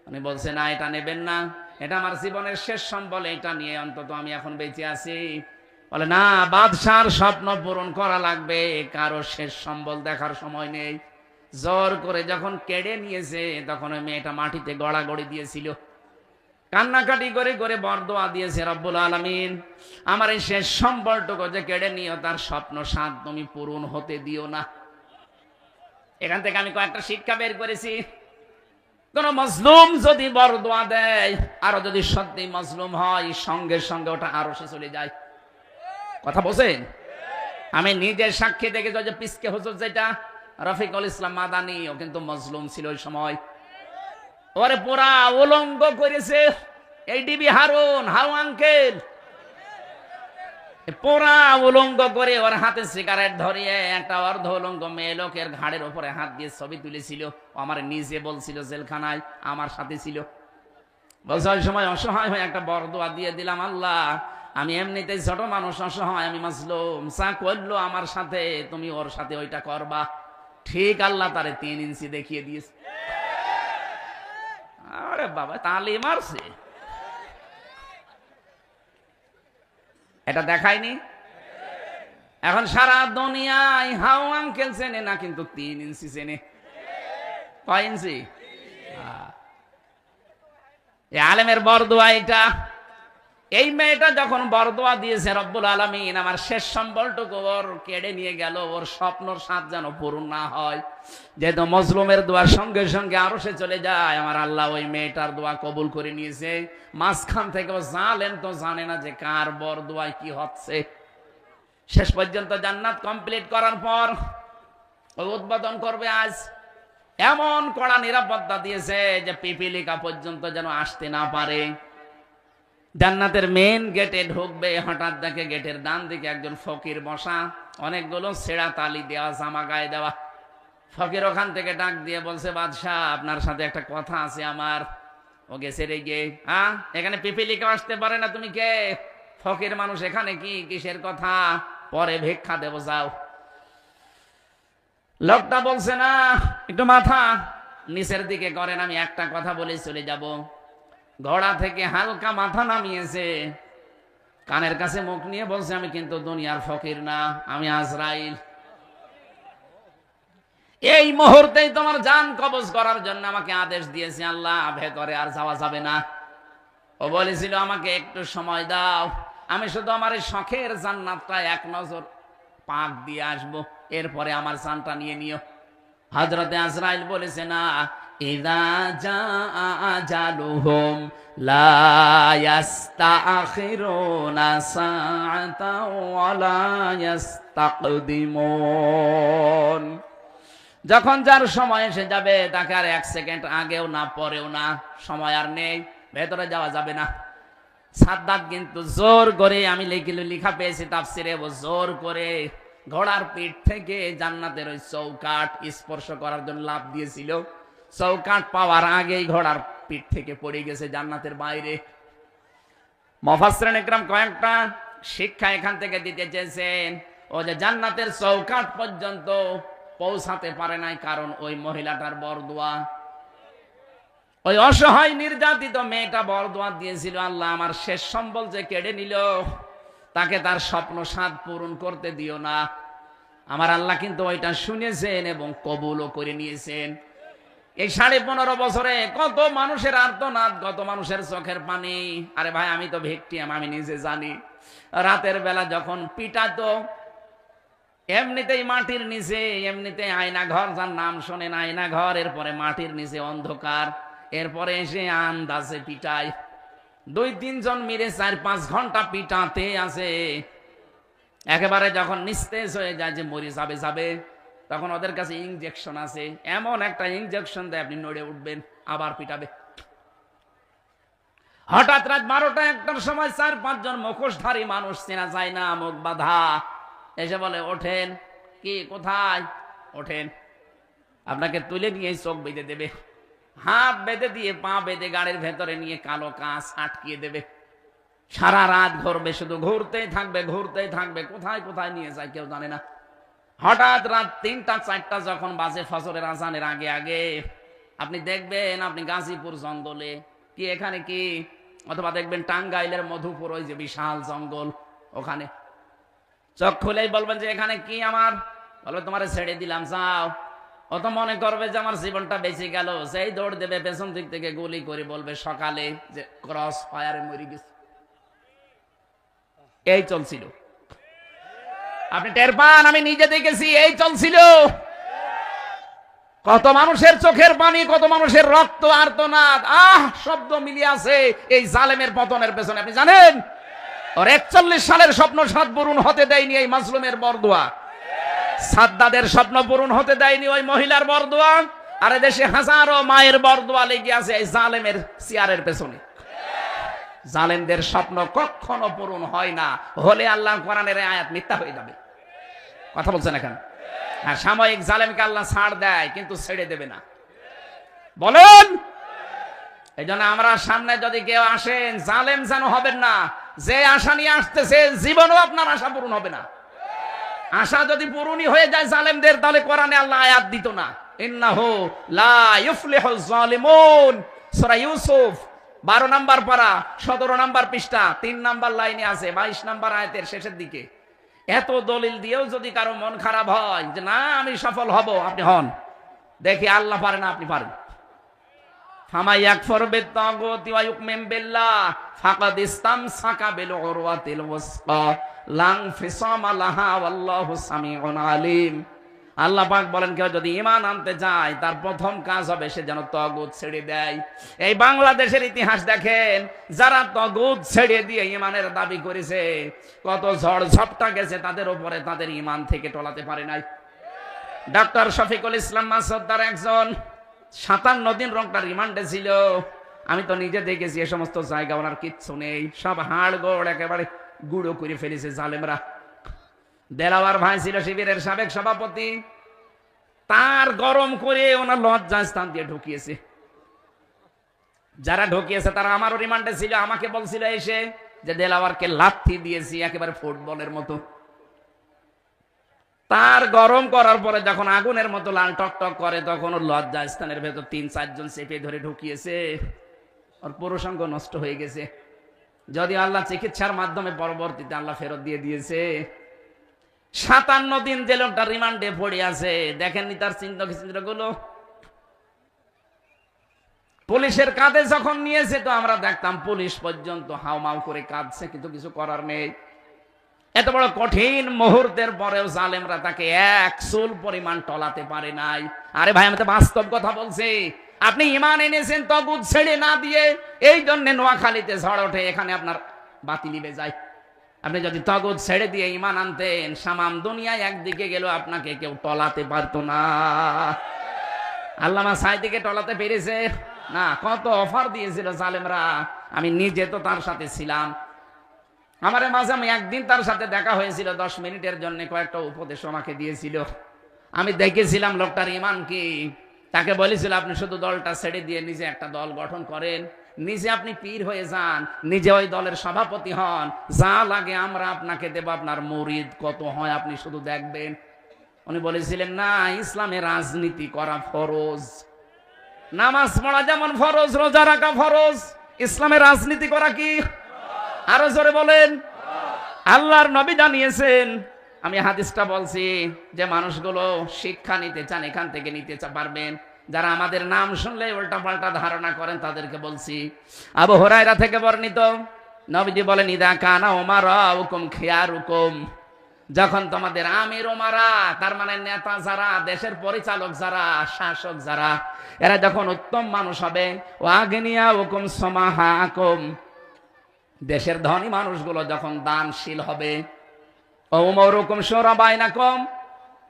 Speaker 1: উনি বলছে না, এটা নেবেন না, এটা আমার জীবনের শেষ সম্বল, এটা নিয়ে অন্তত আমি এখন বেঁচে আছি। বলে না, বাদশার স্বপ্ন পূরণ করা লাগবে, কারো শেষ সম্বল দেখার সময় নেই। জোর করে যখন কেড়ে নিয়েছে তখন ওই মেয়েটা মাটিতে গড়াগড়ি দিয়েছিল, কান্নাকাটি করে করে বরদোয়া দিয়েছে, রব্বুল আলামিন আমার এই শেষ সম্বলটুকু যে কেড়ে নিও, তার স্বপ্ন সাধ তুমি পূরণ হতে দিও না। এখান থেকে আমি কয়েকটা শিক্ষা বের করেছি। কোন মজলুম যদি বরদোয়া দেয়, আরো যদি সত্যি মজলুম হয়, সঙ্গে সঙ্গে ওটা আরো সে চলে যায়। কথা বলছেন? আমি নিজের সাক্ষী দেখেছি যে পিসকে হুজুর যেটা রফিকুল ইসলাম মাদানী, ও কিন্তু মজলুম ছিল ওই সময়। ওরে পুরা উলঙ্গ করেছে এই ডিবি হারুন, হাউ আঙ্কেল, পুরা উলঙ্গ করে ওর হাতে সিগারেট ধরিয়ে একটা অর্ধ উলঙ্গ মেয়ে লোকের ঘাড়ের উপরে হাত দিয়ে ছবি তুলেছিল। আমার নিজে বলছিল জেলখানায়, আমার সাথে ছিল। বলছে ওই সময় অসহায় হয়ে একটা বরদোয়া দিয়ে দিলাম, আল্লাহ আমি এমনিতেই ছোট মানুষ, অসহায়, আমি মাজলুম, যা করলো আমার সাথে তুমি ওর সাথে ওইটা করবা। ঠিক আল্লাহ তারে 3 ইঞ্চি দেখিয়ে দিয়েছে। আরে বাবা, তালি মারছে। এটা দেখায়নি? এখন সারা দুনিয়ায় হাউ আঙ্কেল চেনে না, কিন্তু 3 ইঞ্চি চেনে। কয় ইঞ্চি? এই আলেমের বরদোয়া এটা। এই মেয়েটা যখন বরদোয়া দিয়েছে রব্বুল আলামিন আমার শেষ সম্বলটুকু ওর কেড়ে নিয়ে গেল, ওর স্বপ্নর স্বাদ যেন পূরণ না হয়। যেহেতু মজলুমের দোয়ার সঙ্গে সঙ্গে আরো সে চলে যায়, আমার আল্লাহ ওই মেয়েটার দোয়া কবুল করে নিয়েছে। মাঝখান থেকে ও জালেম তো জানে না যে কার বরদোয়ায় কি হচ্ছে। শেষ পর্যন্ত জান্নাত কমপ্লিট করার পর ওই উদ্বোধন করবে আজ। এমন কড়া নিরাপত্তা দিয়েছে যে পিপিলিকা পর্যন্ত যেন আসতে না পারে। জান্নাতের মেন গেটে ঢুকবে, হঠাৎ দেখে গেটের ডান দিকে একজন ফকির বসা, অনেকগুলো ছেঁড়া তালি দেওয়া, জামা গায়ে দেওয়া। ফকির ওখান থেকে ডাক দিয়ে বলছে, বাদশাহ আপনার সাথে একটা কথা আছে আমার। ও গেছে রে গে, এখানে পিপিলিকা আসতে পারে না, তুমি কে? ফকির মানুষ, এখানে কি কিসের কথা? পরে ভিক্ষা দেবো, যাও। লোকটা বলছে, না একটু মাথা নিচের দিকে করেন, আমি একটা কথা বলে চলে যাব। ঘোড়া থেকে হালকা মাথা নামিয়েছে, কানের কাছে মুখ নিয়ে বলছে, আমি কিন্তু দুনিয়ার ফকির না, আমি আজরাইল। এই মুহূর্তেই তোমার জান কবজ করার জন্য আমাকে আদেশ দিয়েছে আল্লাহ, ভেতরে আর যাওয়া যাবে না। ও বলেছিল আমাকে একটু সময় দাও, আমি শুধু আমার এই শখের জান্নাতটা এক নজর পাক দিয়ে আসবো, এরপরে আমার জানটা নিয়ে নিও। হযরতে আজরাইল বলেছে, না, ইযা জাআ আজালুহুম লা ইস্তাখিরুনা সাআতাও ওয়া লা ইস্তাকদিমুন। যখন যার সময় এসে যাবে তাকে আর 1 সেকেন্ড আগেও না পরেও না, সময় আর নেই, ভেতরে যাওয়া যাবে না। সাদ্দাত কিন্তু জোর করে, আমি লেখা পেয়েছি তাফসিরে, ও জোর করে ঘোড়ার পিঠ থেকে জান্নাতের ওই চৌকাঠ স্পর্শ করার জন্য লাফ দিয়েছিল। চৌকাঠ পাওয়ার আগেই ঘোড়ার পিঠ থেকে পড়ে গেছে জান্নাতের বাইরে। মুফাসসিরিন ইকরাম কয়েকটা শিক্ষা এখান থেকে দিতে চেয়েছেন। ও যে জান্নাতের চৌকাঠ পর্যন্ত পৌঁছাতে পারে নাই, কারণ ওই মহিলাটার বরদোয়া। ওই অসহায় নির্যাতিত মেয়েটা বরদোয়া দিয়েছিল, আল্লাহ আমার শেষ সম্বল যে কেড়ে নিল, তাকে তার স্বপ্ন সাধ পূরণ করতে দিও না। আমার আল্লাহ কিন্তু ওইটা শুনেছেন এবং কবুলও করে নিয়েছেন। এই 15.5 বছরে কত মানুষের আর্তনাদ, কত মানুষের চোখের পানি। আরে ভাই, আমি তো ভিকটিম, আমি নিজে জানি। রাতের বেলা যখন পিটাতো, এমনিতেই মাটির নিচে, এমনিতে আয়না ঘর, যার নাম শোনেন আয়না ঘর, এরপরে মাটির নিচে অন্ধকার, এরপরে এসে আন্দাজে পিটায়। 2-3 জন মিলে 4-5 ঘন্টা পিটাতে আছে। একেবারে যখন নিস্তেজ হয়ে যায় যে মরে যাবে, তখন ওদের কাছে ইনজেকশন আছে, এমন একটা ইনজেকশন দেয় আপনি নড়ে উঠবেন, আবার পিটাবে। হঠাৎ রাত 12টা-1টার সময় 4-5 জন মুখোশধারী মানুষ, চেনা যায় না, মুখ বাঁধা, এসে বলে, ওঠেন। কি, কোথায়? ওঠেন, আপনাকে তুলে নিয়ে চোখ বেঁধে দেবে, হাত বেঁধে দিয়ে পা বেঁধে গাড়ির ভেতরে নিয়ে কালো কাঁচ আটকিয়ে দেবে। সারা রাত ঘুরবে, শুধু ঘুরতেই থাকবে, কোথায় কোথায় নিয়ে যায় কেউ জানে না। হঠাৎ রাত 3টা-4টা যখন বাজে, ফজরের আজানের আগে আগে, আপনি দেখবেন আপনি গাজীপুর জঙ্গলে, কি এখানে কি, অথবা দেখবেন টাঙ্গাইলের মধুপুর, ওই যে বিশাল জঙ্গল, ওখানে চোখ খুলেই বলবেন যে এখানে কি আমার? বলবে তোমারে ছেড়ে দিলাম, যাও। অত মনে করবে যে আমার জীবনটা বেঁচে গেল, সেই দৌড় দেবে পেছন দিক থেকে গুলি করে, বলবে সকালে যে ক্রস ফায়ারে মরে গেছে। এই চলছিল, আপনি টের পান, আমি নিজে দেখেছি, এই চলছিল। কত মানুষের চোখের পানি, কত মানুষের রক্ত, আর্তনাদ, শব্দ মিলিয়ে আছে এই জালেমের পতনের পেছনে। আপনি জানেন ওর 41 সালের স্বপ্ন সাত পূরণ হতে দেয়নি এই মাজলুমের বরদোয়া। সাদ্দাদের স্বপ্ন পূরণ হতে দেয়নি ওই মহিলার বরদোয়া। আর দেশে হাজারো মায়ের বরদোয়া লেগে আছে এই জালেমের চেয়ারের পেছনে। জালেমদের স্বপ্ন কখনো পূরণ হয় না, হলে আল্লাহ কোরআনের আয়াত মিথ্যা হয়ে যাবে। কথা বলছেন এখন? আর সাময়িক জালেমকে আল্লাহ ছাড় দেয়, কিন্তু ছেড়ে দেবে না। বলেন, এই জন্য আমরা সামনে যদি কেউ আসেন, জালেম যেন হবেন না। যে আশা নিয়ে আসতেছে, জীবনও আপনার আশা পূরণ হবে না। আশা যদি পূরণই হয়ে যায় জালেমদের, তাহলে কোরআনে আল্লাহ আয়াত দিত না, ইন্নাহু লা ইফলিহুজ জালিমুন। সূরা ইউসুফ 12 নাম্বার পারা, 17 নাম্বার পৃষ্ঠা, 3 নাম্বার লাইনে আছে, 22 নাম্বার আয়াতের শেষের দিকে। এত দলিল দিয়েও যদি কারো মন খারাপ হয় যে না আমি সফল হব, আপনি হন, দেখি আল্লাহ পারে না আপনি পারেন। ফামা ইয়াকফুর বিত-তাগুতি ওয়া ইউমিন বিল্লাহ ফাকাদ ইসতামসাকা বিল উরওয়াতিল ওয়াসকা লা ইনফিসামা লাহা ওয়াল্লাহু সামিউন আলিম। আল্লাহ পাক বলেন কেউ যদি ঈমান আনতে চায় তার প্রথম কাজ হবে সে যেন তাগুত ছেড়ে দেয়। এই বাংলাদেশের ইতিহাস দেখেন, যারা তাগুত ছেড়ে দিয়ে ঈমানের দাবি করেছে কত ঝড় ঝাপটা গেছে তাদের উপরে, তাদের ঈমান থেকে টলাতে পারে নাই। ডক্টর শফিকুল ইসলাম মাসুদ তার একজন 57 দিন রংটা রিমান্ডে ছিল। আমি তো নিজে দেখেছি এ সমস্ত জায়গা ওনার কিচ্ছু নেই, সব হাড় গোড় একেবারে গুঁড়ো করে ফেলেছে জালেমরা। দেলাওয়ার ভাই ছিল শিবিরের সাবেক সভাপতি, তার গরম করে ওনার লজ্জাস্থান দিয়ে ঢুকিয়েছে। যারা ঢুকিয়েছে তারা আমারও রিমান্ডে ছিল, আমাকে বলছিল এসে যে দেলাওয়ারকে লাথি দিয়েছি একেবারে ফুটবলের মতো। তার গরম করার পরে যখন আগুনের মতো লাল টকটক করে তখন ওর লজ্জাস্থানের ভেতর 3-4 জন চেপে ধরে ঢুকিয়েছে। ওর পুরুষাঙ্গ নষ্ট হয়ে গেছে, যদি আল্লাহ চিকিৎসার মাধ্যমে পরবর্তীতে আল্লাহ ফেরত দিয়ে দিয়েছে। 57 দিন যে লোকটা রিমান্ডে পড়ে আছে, দেখেননি তার চিন্তাগুলো। পুলিশের কাঁধে যখন নিয়েছে তো আমরা দেখতাম পুলিশ পর্যন্ত হাউমাউ করে কাঁদছে, কিন্তু কিছু করার নেই। এত বড় কঠিন মুহূর্তের পরেও জালেমরা তাকে এক চুল পরিমাণ টলাতে পারে নাই। আরে ভাই আমি তো বাস্তব কথা বলছি, আপনি ঈমান এনেছেন তাগুত ছেড়ে না দিয়ে, এই জন্য নোয়াখালীতে ঝড় ওঠে, এখানে আপনার বাতি নিভে যায়। আপনি যদি তাগুত ছেড়ে দিয়ে ঈমান আনতেন, সামাম দুনিয়ায় একদিকে গেল আপনাকে কেউ টলাতে পারতো না। আল্লামা সাঈদীকে টলাতে পেরেছে না? কত অফার দিয়েছিল জালেমরা, আমি নিজে তো তার সাথে ছিলাম। আমারে মাঝে আমি একদিন তার সাথে দেখা হয়েছিল, 10 মিনিটের জন্য কয়েকটা উপদেশ আমাকে দিয়েছিল। আমি দেখেছিলাম লোকটার ঈমান কি। তাকে বলেছিল আপনি শুধু দলটা ছেড়ে দিয়ে নিজে একটা দল গঠন করেন, নিজে আপনি পীর হয়ে যান, নিজে ওই দলের সভাপতি হন, যা লাগে আমরা আপনাকে দেব, আপনার মুরিদ কত হয় আপনি শুধু দেখবেন। উনি বলেছিলেন না, ইসলামে রাজনীতি করা ফরজ, নামাজ পড়া যেমন ফরজ, রোজা রাখা ফরজ, ইসলামে রাজনীতি করা কি? আরো জোরে বলেন। আল্লাহর নবী জানিয়েছেন, আমি হাদিসটা বলছি, যে মানুষগুলো শিক্ষা নিতে চান এখান থেকে নিতে পারবেন। যারা আমাদের নাম শুনলে উল্টা পাল্টা ধারণা করেন তাদেরকে বলছি। আবু হুরায়রা থেকে বর্ণিত, নবীজি বলেন ইদা কানা উমারাউকুম খিয়ারুকুম, যখন তোমাদের আমির ওমারা, তার মানে নেতা যারা, দেশের পরিচালক যারা, শাসক যারা, এরা যখন উত্তম মানুষ হবে, ওয়াগনিয়াউকুম সামাহাকুম, দেশের ধনী মানুষগুলো যখন দানশীল হবে, ওমরুকুম শুরা বাইনাকুম,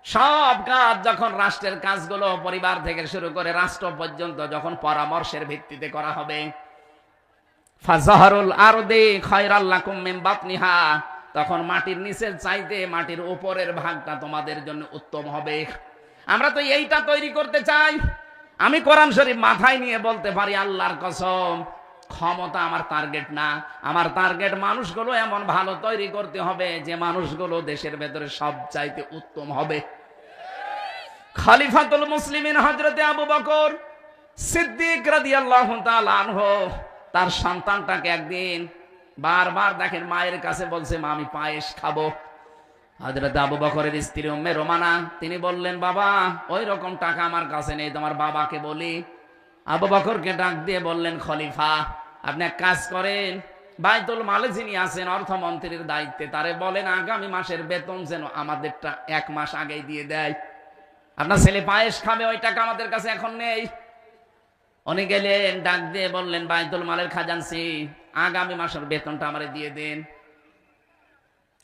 Speaker 1: সব কাজ যখন রাষ্ট্রের কাজগুলো পরিবার থেকে শুরু করে রাষ্ট্র পর্যন্ত যখন পরামর্শের ভিত্তিতে করা হবে, ফাজাহারুল আরদি খায়রাল লাকুম মিন বাতনিহা, তখন মাটির নিচের চাইতে মাটির উপরের ভাগটা তোমাদের জন্য উত্তম হবে। আমরা তো এইটা তৈরি করতে চাই। আমি কোরআন শরীফ মাথায় নিয়ে বলতে পারি আল্লাহর কসম, ক্ষমতা আমার টার্গেট না, আমার টার্গেট মানুষগুলো এমন ভালো তৈরি করতে হবে যে মানুষগুলো দেশের ভেতরে সব চাইতে উত্তম হবে। খলিফাতুল মুসলিমিন হযরতে আবু বকর সিদ্দিক রাদিয়াল্লাহু তাআলা আনহু তার সন্তানটাকে একদিন বারবার দেখেন মায়ের কাছে বলছে, মা আমি পায়েস খাবো। হযরত আবু বকরের স্ত্রী উম্মে রোমানা তিনি বললেন, বাবা ওই রকম টাকা আমার কাছে নেই, তোমার বাবাকে বলি। আবু বকরকে ডাক দিয়ে বললেন, খলিফা আপনি এক কাজ করেন, বাইতুল মালে যিনি আছেন অর্থমন্ত্রীর দায়িত্বে, তারে বলেন আগামী মাসের বেতন যেন আমাদেরটা 1 মাস আগেই দিয়ে দেয়। আপনার ছেলে পায়েস খাবে, ওই টাকা আমাদের কাছে এখন নেই। উনি গেলেন, ডাক দিয়ে বললেন, বাইতুল মালের খাজানচি আগামী মাসের বেতনটা আমারে দিয়ে দেন।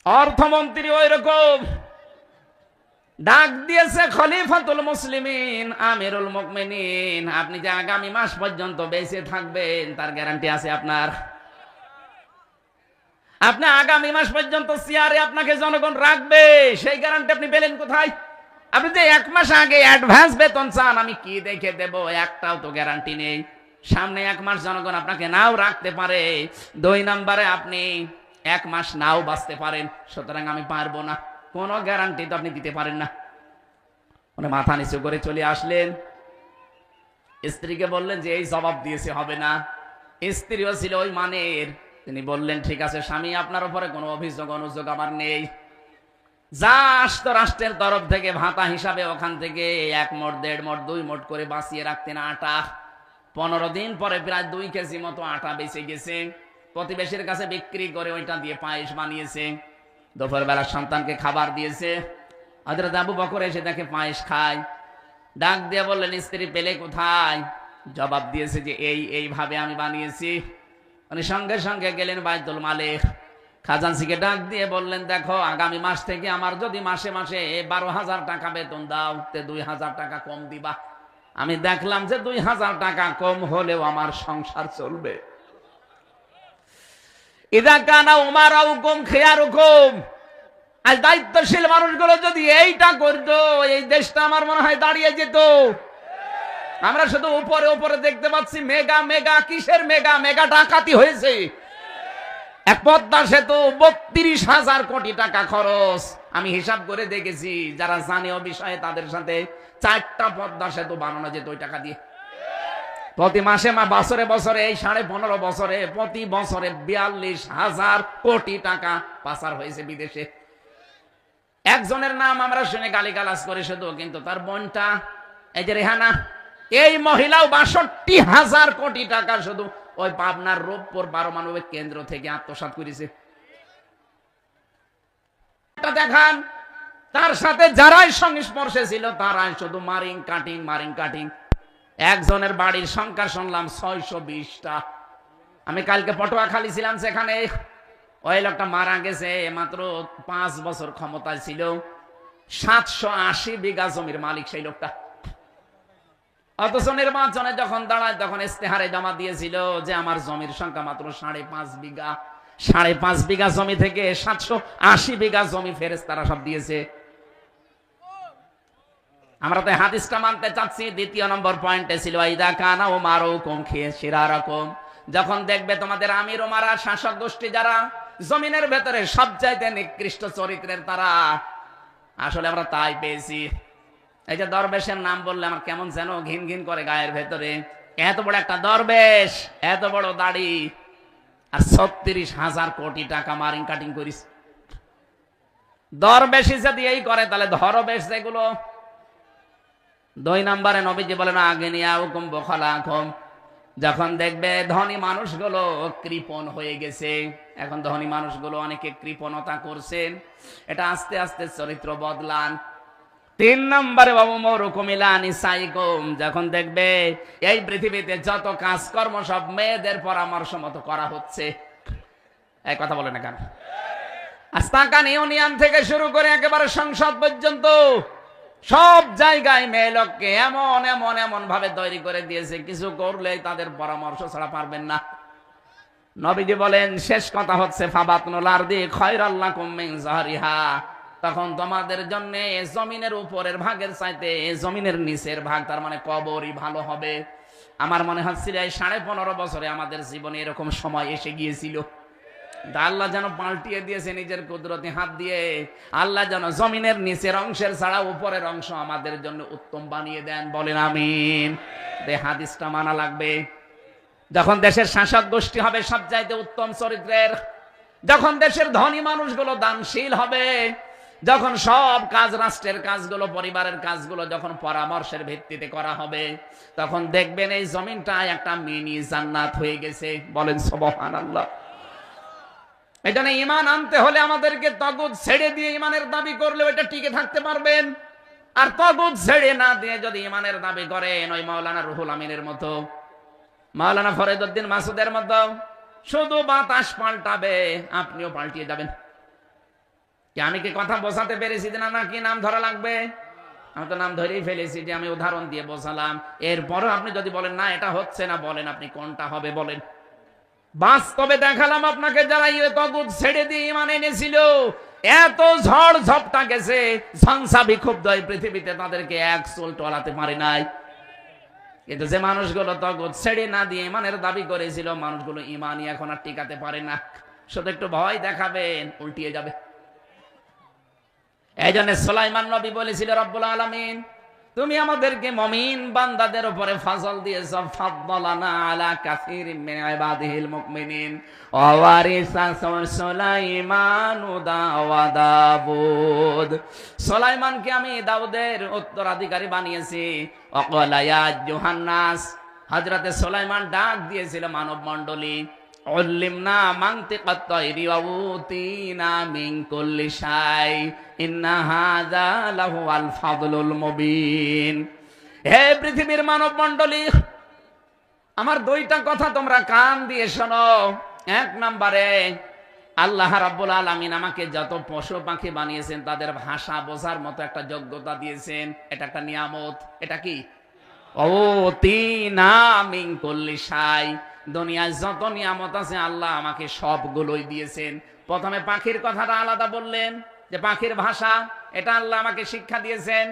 Speaker 1: অর্থমন্ত্রী ওই রকম ডাক দিয়েছে, খলিফাতুল মুসলিমিন আমিরুল মুমিনিন, আপনি যে আগামী মাস পর্যন্ত বেঁচে থাকবেন তার গ্যারান্টি আছে আপনার? আপনি আগামী মাস পর্যন্ত চেয়ারে আপনাকে জনগণ রাখবে, সেই গ্যারান্টি আপনি পেলেন কোথায়? আপনি যে 1 মাস আগে অ্যাডভান্স বেতন চান, আমি কি দেখে দেব? একটাও তো গ্যারান্টি নেই। সামনে 1 মাস জনগণ আপনাকে নাও রাখতে পারে, 2 নম্বরে আপনি 1 মাস নাও বাঁচতে পারেন। সুতরাং আমি পারবো না, কোনো গ্যারান্টি তো আপনি দিতে পারেন না। উনি মাথা নিচু করে চলে আসলেন, স্ত্রীকে বললেন যে এই জবাব দিয়েছে হবে না, স্ত্রীও ছিল ওই মানের। তিনি বললেন, ঠিক আছে স্বামী, আপনার উপরে কোনো অভিযোগ অনুযোগ আমার নেই। যা আসতো রাষ্ট্রের তরফ থেকে ভাতা হিসাবে ওখান থেকে 1 মোট 1.5 মোট 2 মোট করে বাঁচিয়ে রাখতেন আটা। 15 দিন পরে প্রায় 2 কেজি মতো আটা বেঁচে গেছে। প্রতিবেশীর কাছে বিক্রি করে ওইটা দিয়ে পায়েস বানিয়েছে। দুপুর বেলা সন্তানকে খাবার দিয়েছে। হযরত আবু বকর এসে দেখে পায়েস খায়। ডাক দিয়ে বললেন, স্ত্রী পেলে কোথায়? জবাব দিয়েছে যে এইভাবে আমি বানিয়েছি। উনি সঙ্গে সঙ্গে গেলেন বাইতুল মালে। খাজানসিকে ডাক দিয়ে বললেন, দেখো আগামী মাস থেকে আমার যদি মাসে মাসে 12,000 টাকা বেতন দাও, তে 2,000 টাকা কম দিবা। আমি দেখলাম যে 2,000 টাকা কম হলেও আমার সংসার চলবে। ইদা কানা উমারাউকুম খিয়ারুকুম, আজ দায়িত্বশীল মানুষগুলো যদি এইটা করতো, এই দেশটা আমার মনে হয় দাঁড়িয়ে যেত। আমরা শুধু উপরে উপরে দেখতে পাচ্ছি মেগা মেগা, কিসের মেগা? মেগা ডাকাতি হয়েছে। এক পদ্মা সেতু 32,000 কোটি টাকা খরচ। আমি হিসাব করে দেখেছি, যারা জানে ও বিষয়ে তাদের সাথে 4টা পদ্মা সেতু বানানো যেত ওই টাকা দিয়ে। প্রতি মাসে বছরে বছরে, এই 15.5 বছরে প্রতি বছরে 42,000 কোটি টাকা পাচার হয়েছে বিদেশে। একজনের নাম আমরা শুনে গালিগালাজ করে শুধু, কিন্তু তার বোনটা এই যে রেহানা, এই মহিলাও 62,000 কোটি টাকা শুধু ওই পাবনার রূপপুর পারমাণবিক কেন্দ্র থেকে আত্মসাৎ করেছে। দেখান, তার সাথে যারাই সংস্পর্শে ছিল তারাই শুধু মারিং কাটিং। একজনের বাড়ির সংখ্যা শুনলাম 620টা। আমি কালকে পটুয়াখালী ছিলাম, সেখানে ওই লোকটা মারা গেছে, মাত্র 5 বছর ক্ষমতায় ছিল। 780 বিঘা জমির মালিক সেই লোকটা। অথচ নির্বাচনে যখন দাঁড়ায় তখন ইস্তেহারে জমা দিয়েছিল যে আমার জমির সংখ্যা মাত্র 5.5 বিঘা। 5.5 বিঘা জমি থেকে 780 বিঘা জমি ফেরেশতারা সব দিয়েছে। আমরা তো হাদিসটা মানতে চাচ্ছি। 2 নম্বর পয়েন্টে ছিল ইদা কানা উমারুকুম খিরারাকুম, যখন দেখবে তোমাদের আমির ওমারা, শাসক গোষ্ঠী যারা জমিনের ভেতরে সবচাইতে নিকৃষ্ট চরিত্রের, তারা আসলে আমরা তাই পেয়েছি। এই যে দরবেশের নাম বললে আমার কেমন যেন ঘিন ঘিন করে গায়ের ভেতরে। এত বড় একটা দরবেশ, এত বড় দাড়ি, আর 36,000 কোটি টাকা মারিং কাটিং করিস। দরবেশি যদি এই করে তাহলে ধরবেশ যেগুলো। 2 নম্বরে নবীজি বলেন আগনিয়া হুকুম বখালাকুম, যখন দেখবে ধনী মানুষগুলো কৃপণ হয়ে গেছে। এখন ধনী মানুষগুলো অনেকে কৃপণতা করছেন, এটা আস্তে আস্তে চরিত্র বদলান। 3 নম্বরে বাবু মরুকুমিলা নিসাইকুম, যখন দেখবে এই পৃথিবীতে যত কাজকর্ম সব মেয়েদের পরামর্শ মতো করা হচ্ছে। এই কথা বলে না কেন? আস্তাকান ইউনিয়ন থেকে শুরু করে একেবারে সংসদ পর্যন্ত সব জায়গায় মেয়ে লোককে এমন এমন এমন ভাবে তৈরি করে দিয়েছে, কিছু করলে তাদের পরামর্শ ছাড়া পারবেন না। নবীজি বলেন শেষ কথা হচ্ছে ফাবাতনুল আরদি খায়রাল্লাকুম মিন যাহরিহা, তখন তোমাদের জন্য জমিনের উপরের ভাগের চাইতে জমিনের নিচের ভাগ, তার মানে কবরই ভালো হবে। আমার মনে হচ্ছিল এই 15.5 বছরে আমাদের জীবনে এরকম সময় এসে গিয়েছিল। আল্লাহ যেন পাল্টিয়ে দিয়েছে নিজের কুদরতি হাত দিয়ে। আল্লাহ যেন জমিনের নিচের অংশের ছাড়া উপরের অংশ আমাদের জন্য উত্তম বানিয়ে দেন। বলেন আমিন। হাদিসটা মানা লাগবে। যখন দেশের শাসক গোষ্ঠী হবে সবচাইতে উত্তম চরিত্রের, যখন দেশের ধনী মানুষগুলো দানশীল হবে, যখন সব কাজ, রাষ্ট্রের কাজগুলো, পরিবারের কাজগুলো যখন পরামর্শের ভিত্তিতে করা হবে, তখন দেখবেন এই জমিনটা একটা মিনি জান্নাত হয়ে গেছে। বলেন সুবহানাল্লাহ। এই জন্য ইমান আনতে হলে আমাদেরকে তাগুত ছেড়ে দিয়ে ইমানের দাবি করলে ওইটা টিকে থাকতে পারবেন। আর তাগুত ছেড়ে না দিয়ে যদি ইমানের দাবি করেন, ওই মাওলানা রুহুল আমিনের মতো, মাওলানা ফরিদউদ্দিন মাসুদের মতো, শুধু বাতাস পাল্টাবে, আপনিও পাল্টিয়ে যাবেন। কি আমি কি কথা বোঝাতে পেরেছি না? নাকি নাম ধরা লাগবে? আমি তো নাম ধরেই ফেলেছি, যে আমি উদাহরণ দিয়ে বোঝালাম। এরপরও আপনি যদি বলেন না এটা হচ্ছে না, বলেন আপনি কোনটা হবে বলেন। বাস্তবে দেখালাম আপনাকে, যারা তাগুত ছেড়ে দিয়ে ঈমান এনেছিল, এত ঝড় ঝপটা গেছে, ঝঞ্ঝা বিক্ষুব্ধ এই পৃথিবীতে তাদেরকে এক চুল টলাতে পারে নাই। কিন্তু যে মানুষগুলো তাগুত ছেড়ে না দিয়ে ঈমানের দাবি করেছিল, মানুষগুলো ঈমানই এখন আর টিকাতে পারে না। শুধু একটু ভয় দেখাবেন, উল্টিয়ে যাবে। এই জন্য সুলাইমান নবী বলেছিল রব্বুল আলামিন তুমি আমাদেরকে মুমিন বান্দাদের উপরে ফজল দিয়েছো, ফাদ্দালানা আলা কাসীরিম মিন ইবাদিহিল মুমিনিন ওয়া ওয়ারিসা সুলাইমান ওয়া দাউদ। সুলাইমানকে আমি দাউদের উত্তরাধিকারী বানিয়েছি। ওয়াকালা ইয়া আইয়ুহান্নাস, হযরতে সুলাইমান ডাক দিয়েছিল মানব মণ্ডলী, উল্লিমনা মানতিকাত তায়রি ওয়া উতিনা মিন কুল্লি শাই ইন্না হাযা লাহুয়াল ফাদলুল মুবিন। হে পৃথিবীর মানব মণ্ডলী, আমার দুইটা কথা তোমরা কান দিয়ে শোনো। এক নম্বরে, আল্লাহ রাব্বুল আলামিন আমাকে যত পশু পাখি বানিয়েছেন তাদের ভাষা বোঝার মতো একটা যোগ্যতা দিয়েছেন। এটা একটা নিয়ামত। এটা কি? উতিনা মিন কুল্লি শাই, দুনিয়ায় যত নিয়ামত আছে আল্লাহ আমাকে সবগুলোই দিয়েছেন। প্রথমে পাখির কথাটা আলাদা বললেন, যে পাখির ভাষা এটা আল্লাহ আমাকে শিক্ষা দিয়েছেন।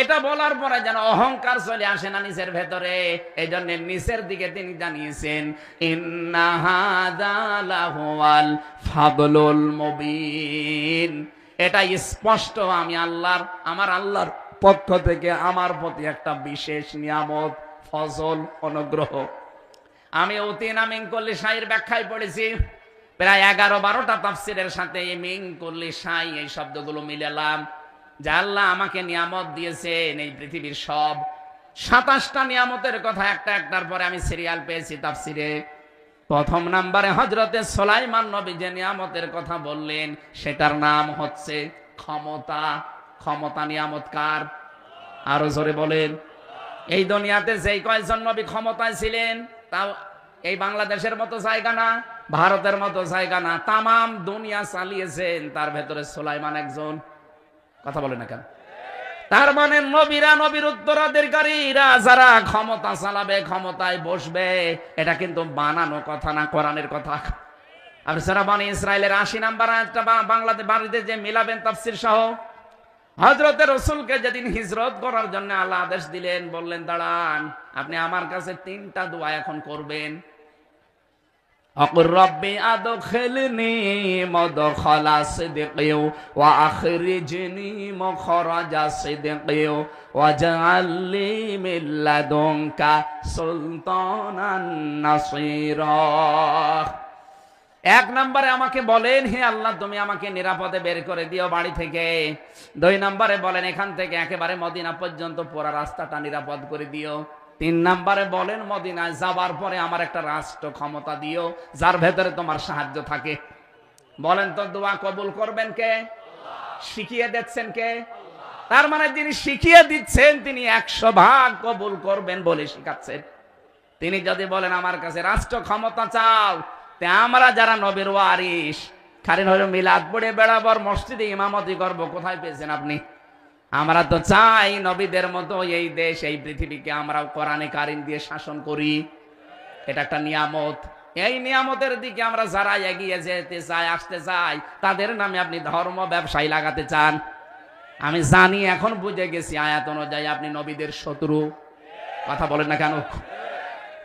Speaker 1: এটা বলার পরে যেন অহংকার চলে আসে না নিচের ভেতরে, এই জন্য নিচের দিকে তিনি জানিয়েছেন ইন্না হাযা লাহুয়াল ফাদলুল মুবিন। এটা স্পষ্ট আমি আল্লাহর, আমার আল্লাহর পক্ষ থেকে আমার প্রতি একটা বিশেষ নিয়ামত, ফজল, অনুগ্রহ। আমি উতিনা মিন কুল্লি শাইয়ের ব্যাখ্যায় পড়েছি, প্রায় 11-12টা তাফসীরের সাথে এই মিন কুল্লি শাই এই শব্দগুলো মিলালাম, যে আল্লাহ আমাকে নিয়ামত দিয়েছেন এই পৃথিবীর সব 27টা নিয়ামতের কথা একটা একটার পরে আমি সিরিয়াল পেয়েছি তাফসীরে। প্রথম নম্বরে হযরতে সুলাইমান নবী যে নিয়ামতের কথা বললেন সেটার নাম হচ্ছে ক্ষমতা। ক্ষমতা নিয়ামত কার? আরো জোরে বলেন। এই দুনিয়াতে যেই কয়েকজন নবী ক্ষমতায় ছিলেন, তাও এই বাংলাদেশের মতো জায়গা না, ভারতের মতো জায়গা না, তামাম দুনিয়া চালিয়েছেন, তার ভেতরে সুলাইমান একজন। কথা বলে না কেন? তার মানে নবীরা, নবীর উত্তরাধিকারীরা যারা ক্ষমতা চালাবে, ক্ষমতায় বসবে, এটা কিন্তু বানানো কথা না, কোরআনের কথা। আর সারা বনি ইসরাইলের 80 নাম্বার আয়াতটা বাংলাতে বাড়িতে যে মিলাবেন তাফসীর সহ, হযরতে রাসূলকে যেদিন হিজরত করার জন্য আল্লাহ আদেশ দিলেন, বললেন দাঁড়ান, আপনি আমার কাছে 3টা দোয়া এখন করবেন। আকুর রব্বি আদখিলনি মাদখালা সিদকিও ওয়া আখরিজনি মাখরাজা সিদকিও ওয়াজআলনি মিন লাদুনকা সুলতানান নাসীরা। এক নম্বরে আমাকে বলেন, হে আল্লাহ তুমি আমাকে নিরাপদে বের করে দিও বাড়ি থেকে। 2 নম্বরে বলেন এখান থেকে একেবারে মদিনা পর্যন্ত পুরো রাস্তাটা নিরাপদ করে দিও। 3 নম্বরে বলেন মদিনায় যাবার পরে আমার একটা রাষ্ট্র ক্ষমতা দিও যার ভেতরে তোমার সাহায্য থাকে। বলেন তো দোয়া কবুল করবেন কে? শিখিয়ে দিচ্ছেন কে? তার মানে যিনি শিখিয়ে দিচ্ছেন তিনি 100 ভাগ কবুল করবেন বলে শিখাচ্ছেন। তিনি যদি বলেন আমার কাছে রাষ্ট্র ক্ষমতা চাও, তে আমরা যারা নবীর ওয়ারিস, খালি হলো মিলাদ পড়ে বেড়াবার, মসজিদে ইমামতি করব, কোথায় পেয়েছেন আপনি? আমরা তো চাই নবীদের মতো এই দেশ, এই পৃথিবীকে আমরা কোরআনে কারিম দিয়ে শাসন করি। এটা একটা নিয়ামত। এই নিয়ামতের দিকে আমরা যারা এগিয়ে যেতে চাই, আসতে চাই, তাদের নামে আপনি ধর্ম ব্যবসায়ী লাগাতে চান। আমি জানি, এখন বুঝে গেছি আয়াত অনুযায়ী আপনি নবীদের শত্রু। কথা বলেন না কেন?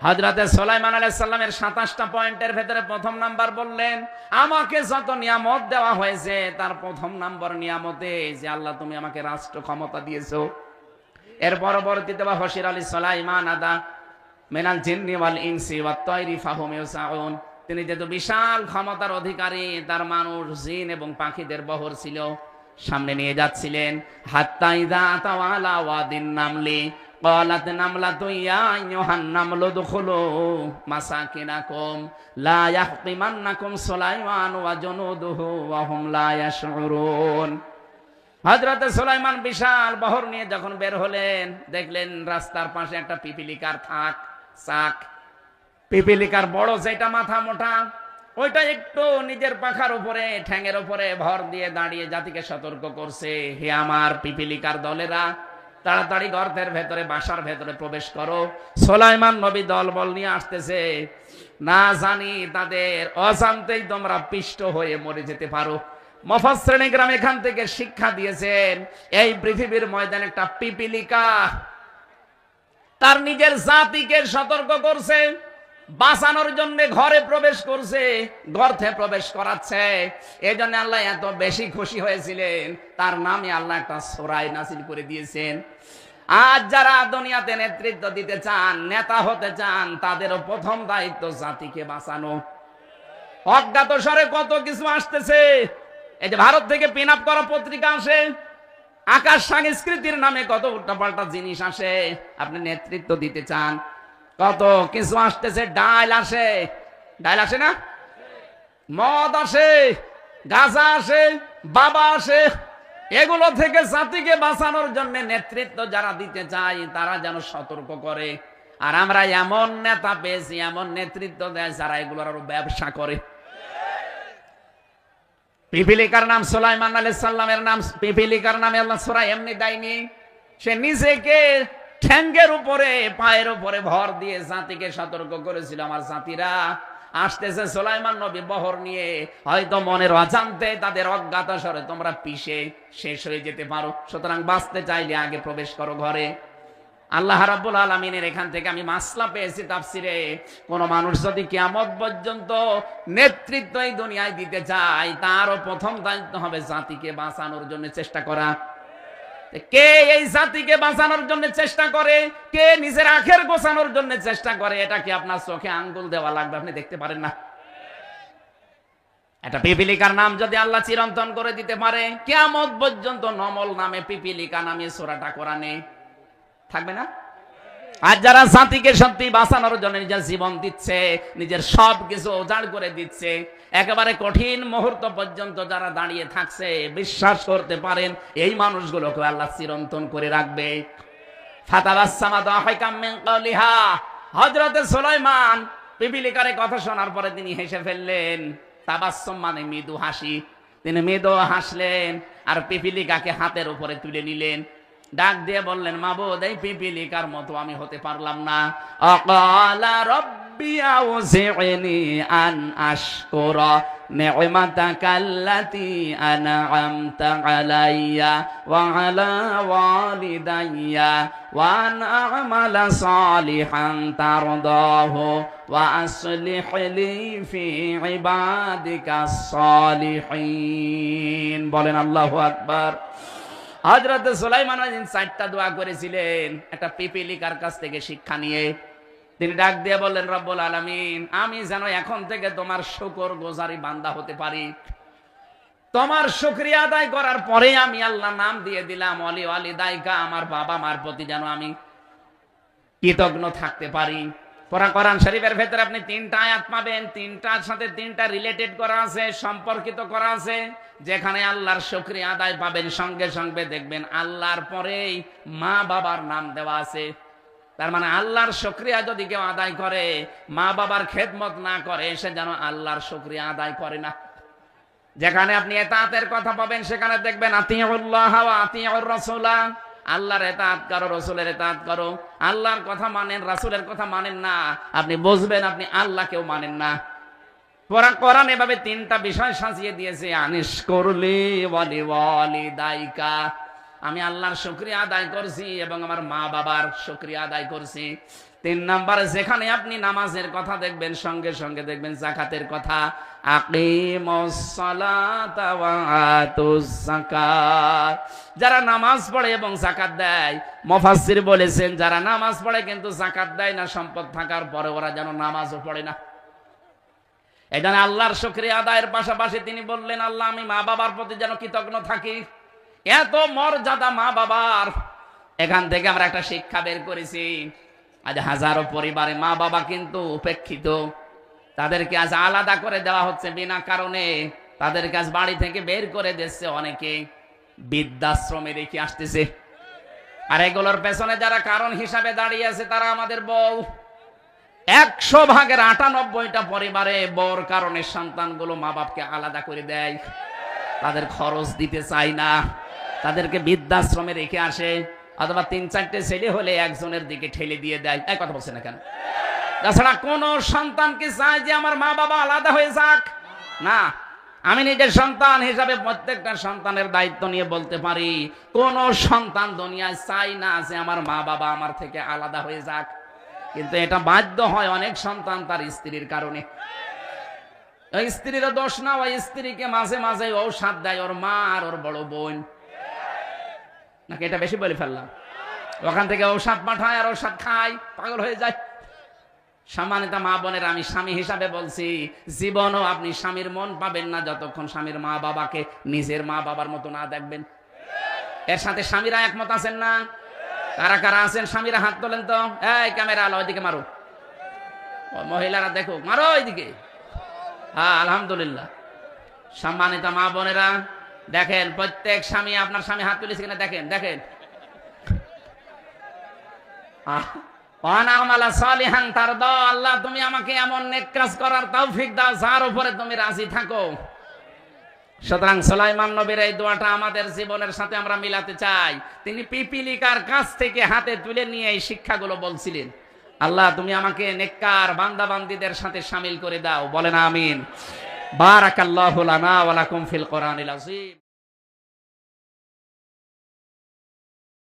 Speaker 1: হযরতে সুলাইমান আলাইহিস সালামের 27টা পয়েন্টের ভেতরে প্রথম নাম্বার বললেন, আমাকে যত নিয়ামত দেওয়া হয়েছে তার প্রথম নাম্বার নিয়ামতে যে আল্লাহ তুমি আমাকে রাষ্ট্র ক্ষমতা দিয়েছো। এর পরবর্তীতে হশির আলী সুলাইমান আদা মিনাল জিন্নি ওয়াল ইনসি ওয়াত তায়রি ফাহুম ইউসাউন, তিনি যেহেতু বিশাল ক্ষমতার অধিকারী, তার মানুষ, জিন এবং পাখিদের বহর ছিল, সামনে নিয়ে যাচ্ছিলেন। হাত্তা ইযা আতাও আলা ওয়াদিন নামলি قالت نملة يا أيها النمل ادخلوا مساكنكم لا يحطمنكم سليمان وجنوده وهم لا يشعرون। হযরত সুলাইমান বিশাল বহর নিয়ে যখন বের হলেন, দেখলেন রাস্তার পাশে একটা পিপিলিকার চাক। পিপিলিকার বড় যেটা মাথা মোটা, ওইটা একটু নিজের পাখার উপরে, ঠ্যাঙের উপরে ভর দিয়ে দাঁড়িয়ে জাতিকে সতর্ক করছে, হে আমার পিপিলিকার দলেরা, তাড়াতাড়ি গর্তের ভেতরে, বাসার ভেতরে প্রবেশ করো। সুলাইমান নবী দলবল নিয়ে আসতেছে, না জানি তাদের অজান্তেই তোমরা পিষ্ট হয়ে মরে যেতে পারো। মুফাসসিরিন কিরাম এখান থেকে শিক্ষা দিয়েছেন, এই পৃথিবীর ময়দানে একটা পিপিলিকা তার নিজের জাতিকে সতর্ক করছে, বাঁচানোর জন্য ঘরে প্রবেশ করছে, গর্তে প্রবেশ করাচ্ছে। এই জন্য আল্লাহ এত বেশি খুশি হয়েছিলেন, তার নামে আল্লাহ একটা সূরা নাযিল করে দিয়েছেন। আজ যারা দুনিয়াতে নেতৃত্ব দিতে চান, নেতা হতে চান, তাদেরও প্রথম দায়িত্ব জাতিকে বাঁচানো। অজ্ঞাতসারে কত কিছু আসতেছে। এই যে ভারত থেকে পিন আপ করা পত্রিকা আসে, আকাশ সংস্কৃতির নামে কত উল্টাপাল্টা জিনিস আসে। আপনি নেতৃত্ব দিতে চান, কত কিছু আসতেছে। ডাল আসে, ডাল আসে না, মদ আসে, গাঁজা আসে, বাবা আসে। এগুলো থেকে জাতিকে বাঁচানোর জন্য নেতৃত্ব যারা দিতে চায় তারা যেন সতর্ক করে। আর আমরা এমন নেতা পেয়েছি, এমন নেতৃত্ব দেয় যারা এগুলোর আরো ব্যবসা করে। পিপিলিকার নাম সুলাইমান আলাইহিস সালামের নাম, পিপিলিকার নামে আল্লাহ সূরা এমনি দেয়নি। সে নিজেকে ঠ্যাঙ্গের উপরে, পায়ের উপরে ভর দিয়ে জাতিকে সতর্ক করেছিল, আমার জাতিরা আসতেছে সুলাইমান নবী বহর নিয়ে, হয়তো মনের অজান্তে তাদের অজ্ঞাতসারে তোমরা পিষে শেষ হয়ে যেতে পারো। সুতরাং বাঁচতে চাইলে আগে প্রবেশ করো ঘরে। আল্লাহ রাব্বুল আলামিনের এখান থেকে আমি মাসলা পেয়েছি তাফসিরে, কোন মানুষ যদি কিয়ামত পর্যন্ত নেতৃত্ব এই দুনিয়ায় দিতে চায়, তারও প্রথম দায়িত্ব হবে জাতিকে বাঁচানোর জন্য চেষ্টা করা। কে এই জাতিকে বাঁচানোর জন্য চেষ্টা করে, কে নিজের আখের গোছানোর জন্য চেষ্টা করে, এটা কি আপনার চোখে আঙ্গুল দেওয়া লাগবে? আপনি দেখতে পারেন না? এটা পিপিলিকার নাম যদি আল্লাহ চিরন্তন করে দিতে পারে, কিয়ামত পর্যন্ত নমল নামে পিপিলিকা নামে সূরাটা কোরআনে থাকবে না? আর যারা জাতিকে সত্যি বাঁচানোর জন্য নিজের জীবন দিচ্ছে, নিজের সব কিছু উজাড় করে দিচ্ছে, একেবারে কঠিন মুহূর্ত পর্যন্ত যারা দাঁড়িয়ে থাকছে, বিশ্বাস করতে পারেন এই মানুষগুলোকে আল্লাহ চিরন্তন করে রাখবে। ফাতাবাসসামা দাহিকাম মিন কাওলিহা, হযরতে সুলাইমান পিপিলিকার কথা শোনার পরে তিনি হেসে ফেললেন। তাবাসসুম মানে মৃদু হাসি। তিনি মৃদু হাসলেন আর পিপিলিকাকে হাতের উপরে তুলে নিলেন। ডাক দিয়ে বললেন, মাবুদ, এই পিপিলিকার মতো আমি হতে পারলাম না। আকালা রব্বি আউজি'নি আন আশকুরা নি'মাতাকাল্লাতী আন'আমতা আলাইয়া ওয়া আলা ওয়ালিদাইয়া ওয়া আন আ'মালা সালিহান তারদাহু ওয়া আসলিহ লি ফি ইবাদিকাস সালিহিন। বলেন আল্লাহু আকবার। হযরত সুলাইমান আলাইহিস সালাম 4টা দোয়া করেছিলেন একটা পিপিলিকার কাছ থেকে শিক্ষা নিয়ে। তিনি ডাক দিয়ে বললেন, রব্বুল আলামিন, আমি যেন এখন থেকে তোমার শুকরগুজারি বান্দা হতে পারি। তোমার শুকরিয়া আদায় করার পরে আমি আল্লাহ নাম দিয়ে দিলাম ওয়ালি ওয়ালিদাইকা, আমার বাবা মার প্রতি যেন আমি কৃতজ্ঞ থাকতে পারি। কোরআন শরীফের ভেতরে আপনি 3টা আয়াত পাবেন, 3টার সাথে 3টা রিলেটেড করা আছে, সম্পর্কিত করা আছে। যেখানে আল্লাহর শুকরিয়া আদায় পাবেন, সঙ্গে সঙ্গে দেখবেন আল্লাহর পরেই মা বাবার নাম দেওয়া আছে। তার মানে আল্লাহর শুকরিয়া যদি কেউ আদায় করে, মা বাবার খেদমত না করে, সে যেন আল্লাহর শুকরিয়া আদায় করে না। যেখানে আপনি ইতাআতের কথা পাবেন, সেখানে দেখবেন আতিউল্লাহ ওয়া আতিউর রাসূলা, আল্লাহর ইতাআত করো, রাসূলের ইতাআত করো। আল্লাহর কথা মানেন, রাসূলের কথা মানেন না, আপনি বুঝবেন আপনি আল্লাহকেও মানেন না। কোরআন এভাবে 3টা বিষয় সাজিয়ে দিয়েছে, আনিশকুরলি ওয়ালি ওয়ালিদাইকা, আমি আল্লাহর শুকরিয়া আদায় করছি এবং আমার মা বাবার শুকরিয়া আদায় করছি। 3 নম্বরে যেখানে আপনি নামাজের কথা দেখবেন, সঙ্গে সঙ্গে দেখবেন যাকাতের কথা, আকিমুস সালাতা ওয়া আতুজ যাকাত। যারা নামাজ পড়ে এবং যাকাত দেয়, মুফাসসির বলেছেন যারা নামাজ পড়ে কিন্তু যাকাত দেয় না, সম্পদ থাকার পরে ওরা যেন নামাজও পড়ে না। এখানে আল্লাহর শুকরিয়া আদায়ের পাশাপাশি তিনি বললেন, আল্লাহ, আমি মা বাবার প্রতি যেন কৃতজ্ঞ থাকি। এত মর্যাদা মা বাবার। এখান থেকে আমরা একটা শিক্ষা বের করেছি, আজ হাজারো পরিবারে মা বাবা কিন্তু উপেক্ষিত, তাদেরকে আজ আলাদা করে দেওয়া হচ্ছে বিনা কারণে, তাদেরকে আজ বাড়ি থেকে বের করে দিচ্ছে, অনেকে বৃদ্ধাশ্রমে রেখে আসতেছে। আর এগুলোর পেছনে যারা কারণ হিসাবে দাঁড়িয়ে আছে তারা আমাদের বউ। 100 ভাগের 98টা পরিবারে বউর কারণে সন্তানগুলো মা বাপকে আলাদা করে দেয়, তাদের খরচ দিতে চায় না, তাদেরকে বৃদ্ধাশ্রমে রেখে আসে, অথবা 3-4টে ছেলে হলে একজনের দিকে ঠেলে দিয়ে দেয়। এই কথা বলছে না কেন? তাছাড়া কোন সন্তান কি চায় যে আমার মা বাবা আলাদা হয়ে যাক? না। আমি নিজের সন্তান হিসাবে প্রত্যেকটা সন্তানের দায়িত্ব নিয়ে বলতে পারি, কোন সন্তান দুনিয়ায় চায় না যে আমার মা বাবা আমার থেকে আলাদা হয়ে যাক। কিন্তু এটা বাধ্য হয় অনেক সন্তান তার স্ত্রীর কারণে। ওই স্ত্রীর দোষ না, ওই স্ত্রীকে মাঝে মাঝে ঔষধ দেয় ওর মা আর ওর বড় বোন। নাকি এটা বেশি বলে ফেললাম? ওখান থেকে ঔষধ পাঠায় আর ঔষধ খায়, পাগল হয়ে যায়। সম্মানিত মা বোনের, আমি স্বামী হিসাবে বলছি, জীবনও আপনি স্বামীর মন পাবেন না যতক্ষণ স্বামীর মা বাবাকে নিজের মা বাবার মতো না দেখবেন। এর সাথে স্বামীরা একমত আছেন না? কারা কারা আছেন স্বামীরা হাত তোলেন তো। এই ক্যামেরা আলো, ওইদিকে মারো, মহিলারা দেখো, মারো ওইদিকে। হ্যাঁ, আলহামদুলিল্লাহ। সম্মানিত মা বোনেরা, দেখেন প্রত্যেক স্বামী, আপনার স্বামী হাত তুলেছে কিনা দেখেন, দেখেন। আল্লাহ তুমি আমাকে এমন নেক কাজ করার তৌফিক দাও যার উপরে তুমি রাজি থাকো। সুতরাং সুলাইমান নবীর এই দোয়াটা আমাদের জীবনের সাথে আমরা মিলাতে চাই। তিনি পিপিলিকার কাছ থেকে হাতে তুলে নিয়ে এই শিক্ষাগুলো বলছিলেন, আল্লাহ তুমি আমাকে নেককার বান্দা বান্দীদের সাথে শামিল করে দাও। বলেন আমিন। বারাকাল্লাহু লানা ওয়া লাকুম ফিল কোরআনিল আযীম।